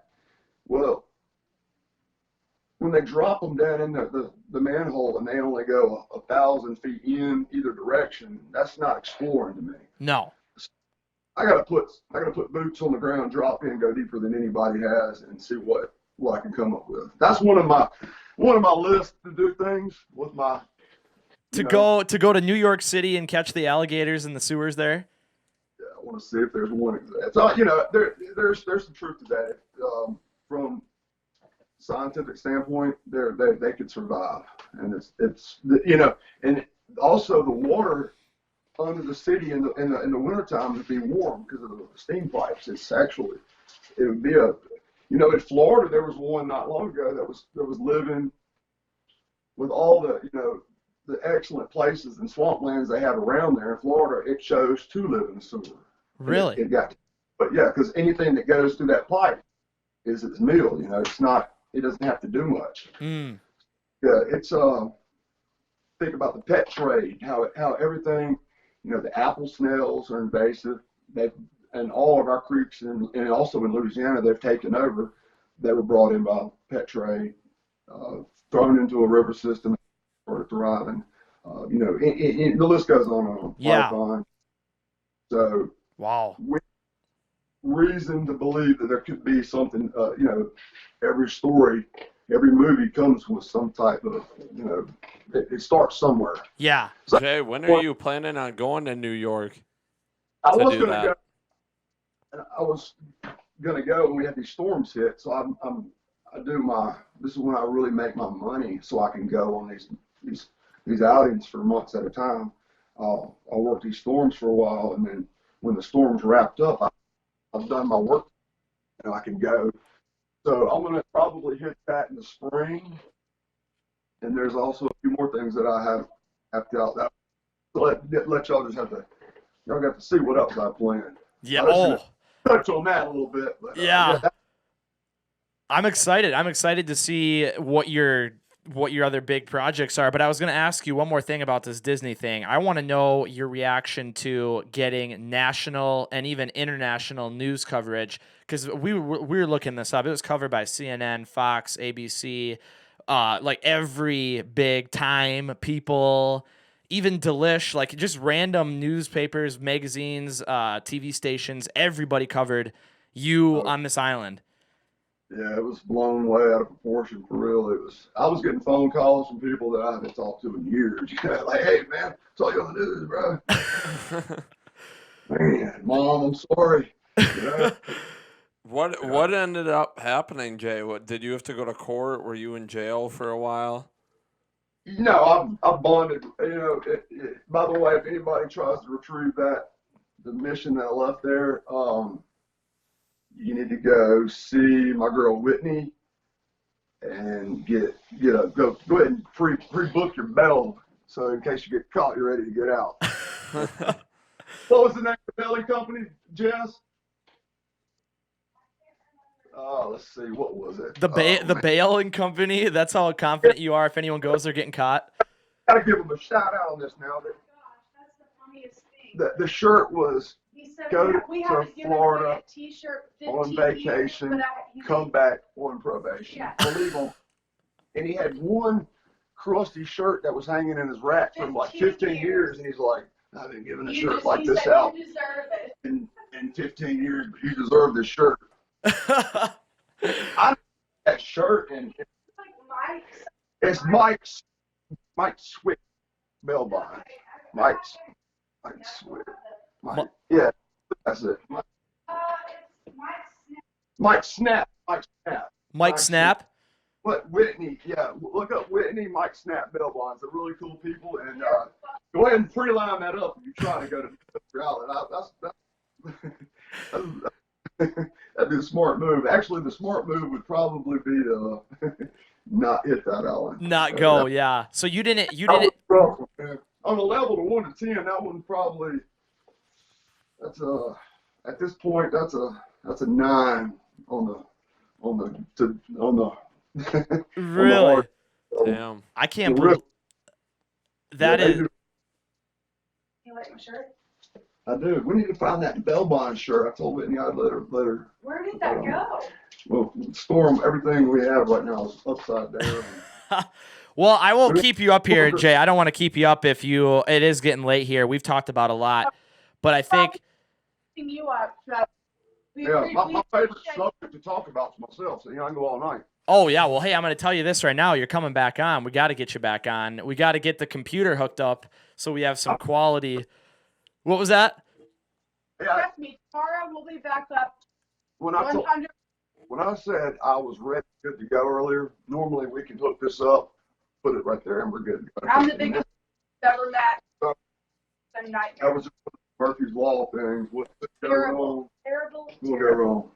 Well, when they drop them down in the manhole and they only go 1,000 feet in either direction, that's not exploring to me. No. I gotta put boots on the ground, drop in, go deeper than anybody has, and see what I can come up with. That's one of my lists to do things with my go to New York City and catch the alligators in the sewers there. Yeah, I want to see if there's one. So there's some truth to that. From scientific standpoint, they could survive, and it's and also the water under the city in the wintertime would be warm because of the steam pipes. It would be in Florida there was one not long ago that was living with all the excellent places and swamplands they have around there in Florida. It chose to live in the sewer. Really? But yeah, because anything that goes through that pipe is its meal. It's not. It doesn't have to do much. Mm. Yeah, it's think about the pet trade, how everything, the apple snails are invasive. And all of our creeks and also in Louisiana, they've taken over. They were brought in by pet trade, thrown into a river system for thriving. The list goes on and on. Yeah. So wow. Reason to believe that there could be something. Every story, every movie comes with some type of, it starts somewhere. Yeah. So, Jay, when are you planning on going to New York? I was gonna go when we had these storms hit. So this is when I really make my money, so I can go on these outings for months at a time. I'll work these storms for a while, and then when the storms wrapped up, I've done my work, I can go. So I'm gonna probably hit that in the spring. And there's also a few more things that I have to out. So let y'all y'all got to see what else I planned. Yeah. Touch on that a little bit. But, yeah. I'm excited. I'm excited to see what your other big projects are. But I was going to ask you one more thing about this Disney thing. I want to know your reaction to getting national and even international news coverage, because we were looking this up. It was covered by CNN, Fox, ABC, like every big time people, even Delish, like just random newspapers, magazines, TV stations. Everybody covered you on this island. Yeah, it was blown way out of proportion, for real. I was getting phone calls from people that I haven't talked to in years. Like, hey, man, saw you on the news, bro. Man, Mom, I'm sorry. What ended up happening, Jay? What did you have to go to court? Were you in jail for a while? No, I bonded. By the way, if anybody tries to retrieve the mission that I left there, you need to go see my girl Whitney and go ahead and pre-book your bail, so in case you get caught, you're ready to get out. What was the name of the belly company, Jess? Let's see, what was it? The bailing company. That's how confident you are. If anyone goes, they're getting caught. Gotta give them a shout out on this now. That's the funniest thing. The shirt was He said go we to haven't given away Florida a t-shirt on 15 vacation, years come back on probation. Yeah. Believe him. And he had one crusty shirt that was hanging in his rack for like 15 years, and he's like, I've been giving a shirt like this out You deserve it. in 15 years, but you deserve this shirt. I that shirt, and it's Mike's Swick bell bond. Mike's Swick. Yeah, that's it. Mike Snap. Mike Snap. What Whitney? Yeah, look up Whitney, Mike Snap bell bonds. They're really cool people, and go ahead and pre-line that up if you're trying to go to the outlet. That'd be a smart move. Actually, the smart move would probably be to not hit that island. Not go, yeah. So you didn't. On a level of 1 to 10, that one probably. At this point, that's a 9 on the. Really? Damn. I can't believe that is. You like my shirt? I do. We need to find that bell bond shirt. I told Whitney I'd let her. Where did that go? Well, storm. Everything we have right now is upside down. Well, I won't keep you up here, Jay. I don't want to keep you up if you. It is getting late here. We've talked about a lot, but I think. You up. My favorite subject to talk about is myself. So I can go all night. Oh yeah. Well, hey, I'm going to tell you this right now. You're coming back on. We got to get you back on. We got to get the computer hooked up so we have some quality. What was that? Trust me, tomorrow we'll be back up. When I said I was ready, good to go earlier, normally we can hook this up, put it right there, and we're good. I'm the biggest ever met. That was just Murphy's Law thing. What could go wrong? Terrible. What go wrong?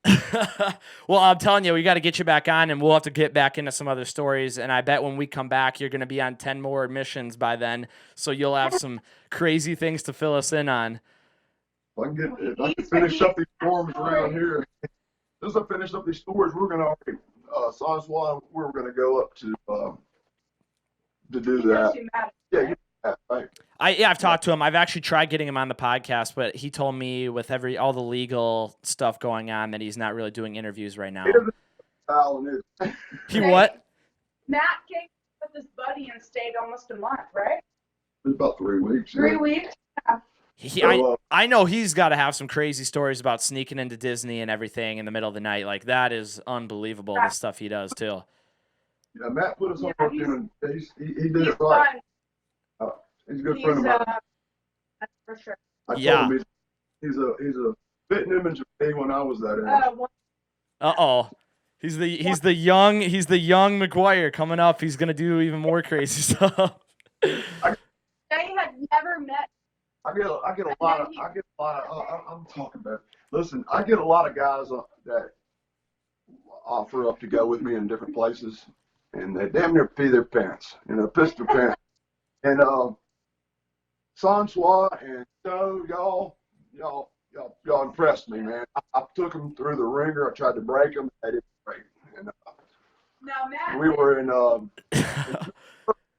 Well, I'm telling you, we got to get you back on, and we'll have to get back into some other stories. And I bet when we come back, you're going to be on 10 more missions by then, so you'll have some crazy things to fill us in on. If I can finish up these storms around here, as I finish up these stories, we're going to Sansuan, we're going to go up to do that. Yeah, right. I've talked to him. I've actually tried getting him on the podcast, but he told me with all the legal stuff going on that he's not really doing interviews right now. He what? Matt came with his buddy and stayed almost a month, right? It was about 3 weeks. 3 weeks? Yeah. I know he's got to have some crazy stories about sneaking into Disney and everything in the middle of the night. Like, that is unbelievable, the stuff he does, too. Yeah, Matt put us on working, and he did it right. He's a good friend of mine. That's for sure. I told him he's a fitting image of me when I was that age. He's the young McGuire coming up. He's gonna do even more crazy stuff. They had never met. I get a lot of. I'm talking about. Listen, I get a lot of guys that offer up to go with me in different places, and they damn near pee their pants, piss their pants. And Sansuan and Joe, y'all impressed me, man. I took them through the ringer. I tried to break them. They didn't break. And now, Matt, we were in.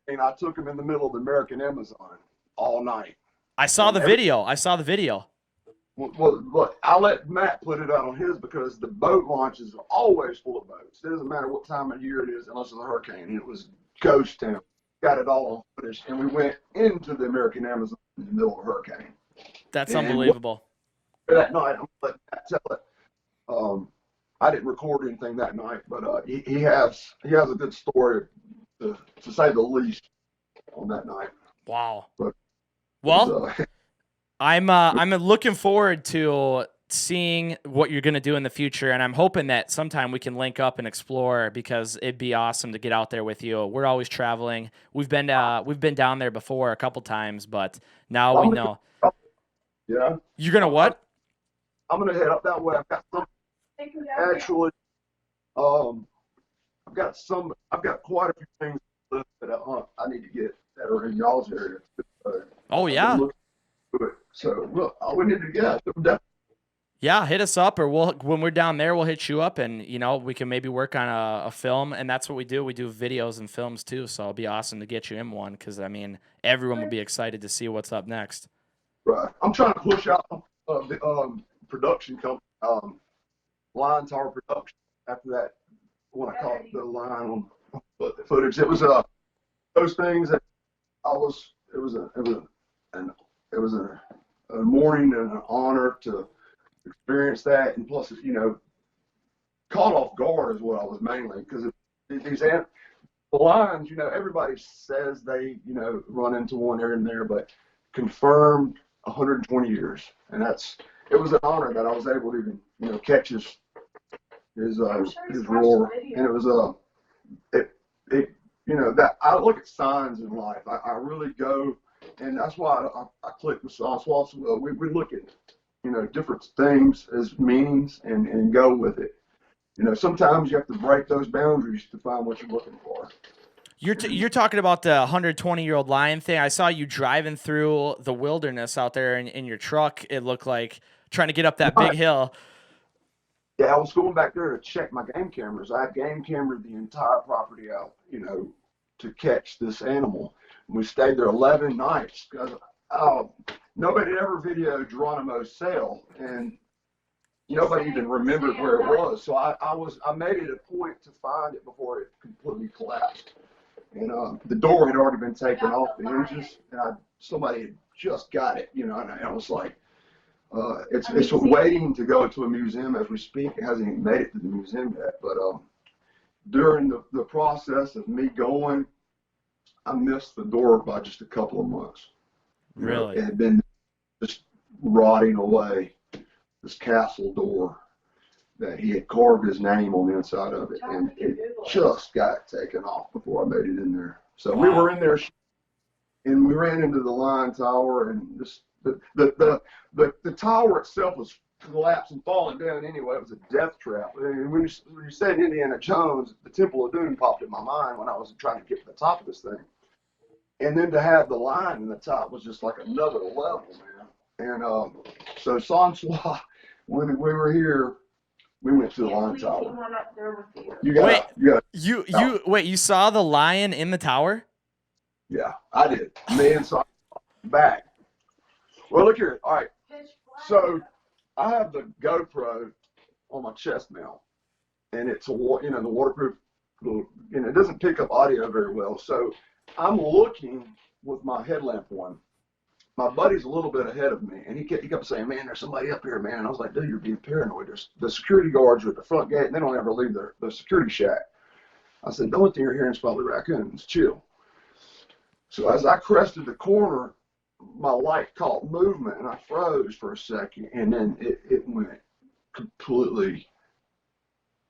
And I took them in the middle of the American Amazon all night. I saw the video. Well, look, I let Matt put it out on his because the boat launches are always full of boats. It doesn't matter what time of year it is, unless it's a hurricane. It was ghost town. Got it all on footage, and we went into the American Amazon in the middle of a hurricane. That's unbelievable. That night, I'm going to let Matt tell it. I didn't record anything that night, but he has a good story, to say the least, on that night. Wow. But, well, I'm looking forward to seeing what you're going to do in the future, and I'm hoping that sometime we can link up and explore, because it'd be awesome to get out there with you. We're always traveling. We've been down there before a couple times, but now we know. Yeah. You're gonna what? I'm gonna head up that way. I've got some actually. I've got quite a few things that I need to get that are in y'all's area. Oh yeah. So look, all we need to get. Yeah, hit us up, or when we're down there, we'll hit you up, and we can maybe work on a film, and that's what we do. We do videos and films too, so it'll be awesome to get you in one, because I mean, everyone will be excited to see what's up next. Right. I'm trying to push out the production company, Line Tower Production. After that, when I caught the line on footage, it was those things that it was a morning and an honor to experience that, and plus, caught off guard is what I was mainly, because the lines, everybody says they, run into one here and there, but confirmed 120 years, and it was an honor that I was able to even, catch his roar, and it was that I look at signs in life. I really go, and that's why I click with Sauce. We look at different things as meanings and go with it. Sometimes you have to break those boundaries to find what you're looking for. You're talking about the 120-year-old lion thing. I saw you driving through the wilderness out there in your truck. It looked like trying to get up that big hill. Yeah, I was going back there to check my game cameras. I had game camered the entire property out, to catch this animal. We stayed there 11 nights because nobody ever videoed Geronimo's cell, and nobody even remembered where it was. So I made it a point to find it before it completely collapsed. And the door had already been taken off the hinges, and somebody had just got it, and I was like, it's waiting to go to a museum as we speak. It hasn't even made it to the museum yet, but during the process of me going, I missed the door by just a couple of months. Really? It had been just rotting away, this castle door that he had carved his name on the inside of it, and it just got taken off before I made it in there. So we were in there, and we ran into the Lion Tower, and the tower itself was collapsing, falling down anyway. It was a death trap. And when you said Indiana Jones, the Temple of Doom popped in my mind when I was trying to get to the top of this thing. And then to have the lion in the top was just like another level, man. And so Sansois, when we were here, we went to the Lion Tower. You saw the lion in the tower? Yeah, I did. Me and Sansois back. Well, look here. All right. So I have the GoPro on my chest now, and it's the waterproof, and it doesn't pick up audio very well. So I'm looking with my headlamp on. My buddy's a little bit ahead of me, and he kept saying, "Man, there's somebody up here, man." And I was like, "Dude, you're being paranoid. There's the security guards are at the front gate, and they don't ever leave the security shack." I said, "The only thing you're hearing is probably raccoons. Chill." So as I crested the corner, my light caught movement, and I froze for a second, and then it went completely.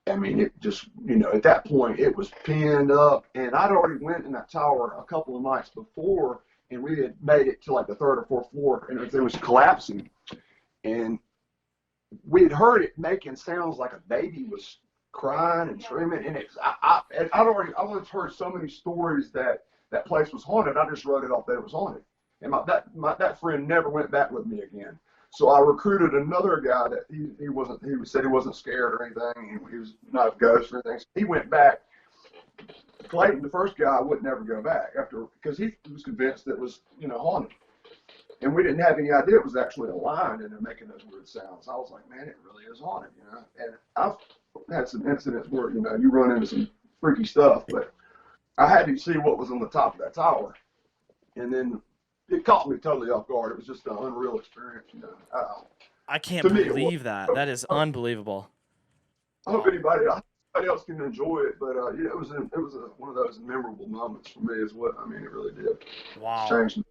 I mean, it just, at that point, it was pinned up, and I'd already went in that tower a couple of nights before, and we had made it to like the third or fourth floor, and everything was collapsing, and we had heard it making sounds like a baby was crying and screaming, and I'd always heard so many stories that place was haunted. I just wrote it off that it was haunted. And that friend never went back with me again. So I recruited another guy that he said he wasn't scared or anything. He was not a ghost or anything. So he went back. Clayton, the first guy, would never go back because he was convinced it was, haunted. And we didn't have any idea it was actually a lion in there making those weird sounds. I was like, man, it really is haunted, And I've had some incidents where, you run into some freaky stuff, but I had to see what was on the top of that tower. And then it caught me totally off guard. It was just an unreal experience, I can't believe that. That is unbelievable. I hope anybody else can enjoy it, but it was one of those memorable moments for me as well. I mean, it really did. Wow. Changed me.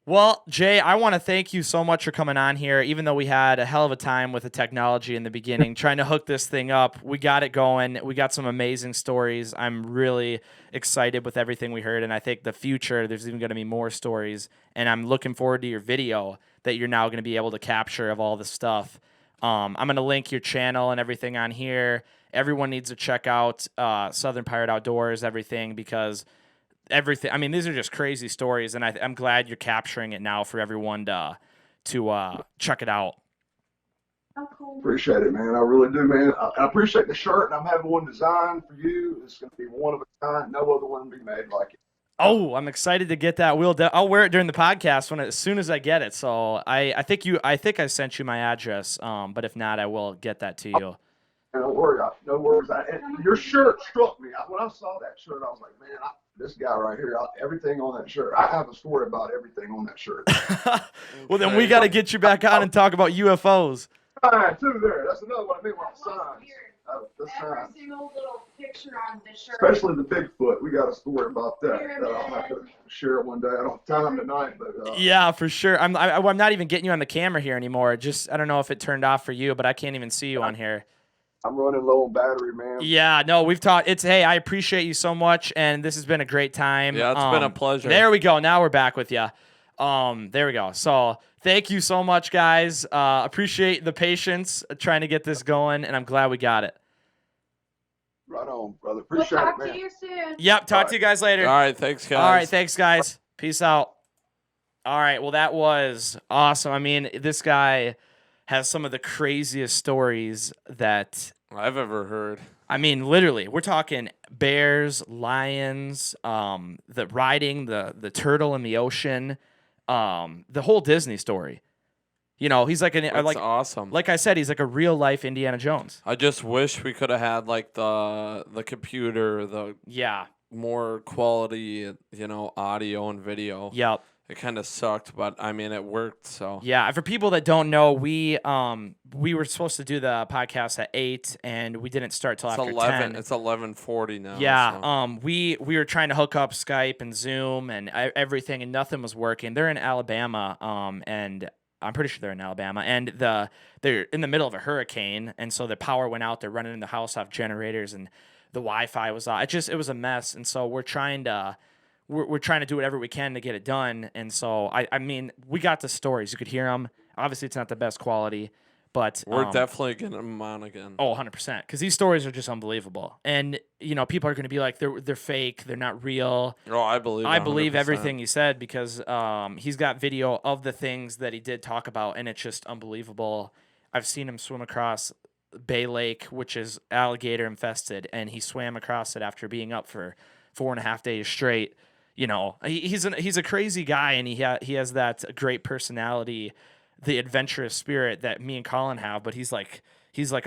Well, Jay, I want to thank you so much for coming on here. Even though we had a hell of a time with the technology in the beginning, trying to hook this thing up, we got it going. We got some amazing stories. I'm really excited with everything we heard, and I think the future, there's even going to be more stories, and I'm looking forward to your video that you're now going to be able to capture of all this stuff. I'm going to link your channel and everything on here. Everyone needs to check out Southern Pirate Outdoors, everything, because everything. I mean, these are just crazy stories, and I'm glad you're capturing it now for everyone to check it out. Appreciate it, man. I really do, man. I appreciate the shirt, and I'm having one designed for you. It's going to be one of a kind. No other one will be made like it. Oh, I'm excited to get that. I'll wear it during the podcast as soon as I get it. So I think I sent you my address. But if not, I will get that to you. Don't worry, no worries. And your shirt struck me. When I saw that shirt, I was like, man, this guy right here, everything on that shirt. I have a story about everything on that shirt. Well, then we got to get you back on and talk about UFOs. Sign too there. That's another one I mean about signs. Every single little picture on the shirt. Especially the Bigfoot. We got a story about that I'll have to share one day. I don't have time tonight, but yeah, for sure. I'm not even getting you on the camera here anymore. Just I don't know if it turned off for you, but I can't even see you on here. I'm running low on battery, man. Yeah, no, we've talked. Hey, I appreciate you so much, and this has been a great time. Yeah, it's been a pleasure. There we go. Now we're back with you. There we go. So thank you so much, guys. Appreciate the patience trying to get this going, and I'm glad we got it. Right on, brother. Appreciate it, man. Talk to you soon. Yep, talk to you guys later. All right, thanks, guys. All right, thanks, guys. Peace out. All right, well, that was awesome. I mean, this guy has some of the craziest stories that I've ever heard. I mean, literally, we're talking bears, lions, the riding the turtle in the ocean, the whole Disney story. You know, he's like That's awesome. Like I said, he's like a real life Indiana Jones. I just wish we could have had like the computer, the more quality, audio and video. Yep. It kind of sucked, but I mean, it worked. So yeah, for people that don't know, we were supposed to do the podcast at 8, and we didn't start till after 10. It's 11:40 now. Yeah, so. We were trying to hook up Skype and Zoom and everything, and nothing was working. They're in Alabama, and I'm pretty sure they're in Alabama, and they're in the middle of a hurricane, and so the power went out. They're running in the house off generators, and the Wi-Fi was off. It was a mess, and so we're trying to do whatever we can to get it done. And so I mean, we got the stories. You could hear them. Obviously, it's not the best quality, but we're definitely getting them on again. Oh, 100%, because these stories are just unbelievable, and people are going to be like they're fake, they're not real. Oh, I believe everything he said, because he's got video of the things that he did talk about, and it's just unbelievable. I've seen him swim across Bay Lake, which is alligator infested, and he swam across it after being up for 4.5 days straight. He's a crazy guy, and he has that great personality, the adventurous spirit that me and Colin have, but he's like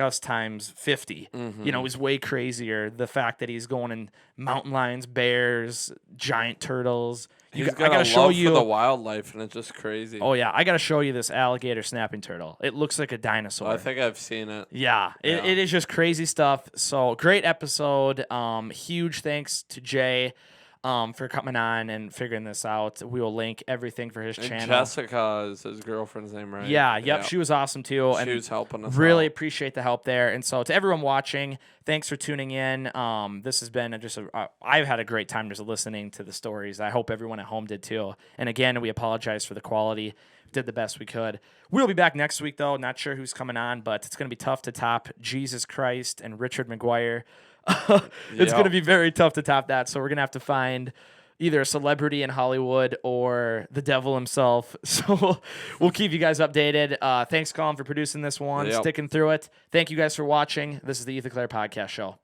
us times 50. Mm-hmm. He's way crazier. The fact that he's going in mountain lions, bears, giant turtles. I gotta show you for the wildlife, and it's just crazy. Oh yeah, I gotta show you this alligator snapping turtle. It looks like a dinosaur. I think I've seen it. Yeah, it is just crazy stuff. So great episode. Huge thanks to Jay for coming on and figuring this out. We will link everything for his channel. Jessica is his girlfriend's name, right? Yeah, yep. She was awesome too. She was helping us really out. Appreciate the help there. And so to everyone watching, thanks for tuning in. This has been I've had a great time just listening to the stories. I hope everyone at home did too. And again, we apologize for the quality. Did the best we could. We'll be back next week though. Not sure who's coming on, but it's going to be tough to top Jesus Christ and Richard McGuire. It's going to be very tough to top that. So we're going to have to find either a celebrity in Hollywood or the devil himself. So we'll keep you guys updated. Thanks, Colin, for producing this one, sticking through it. Thank you guys for watching. This is the Ethan Claire Podcast Show.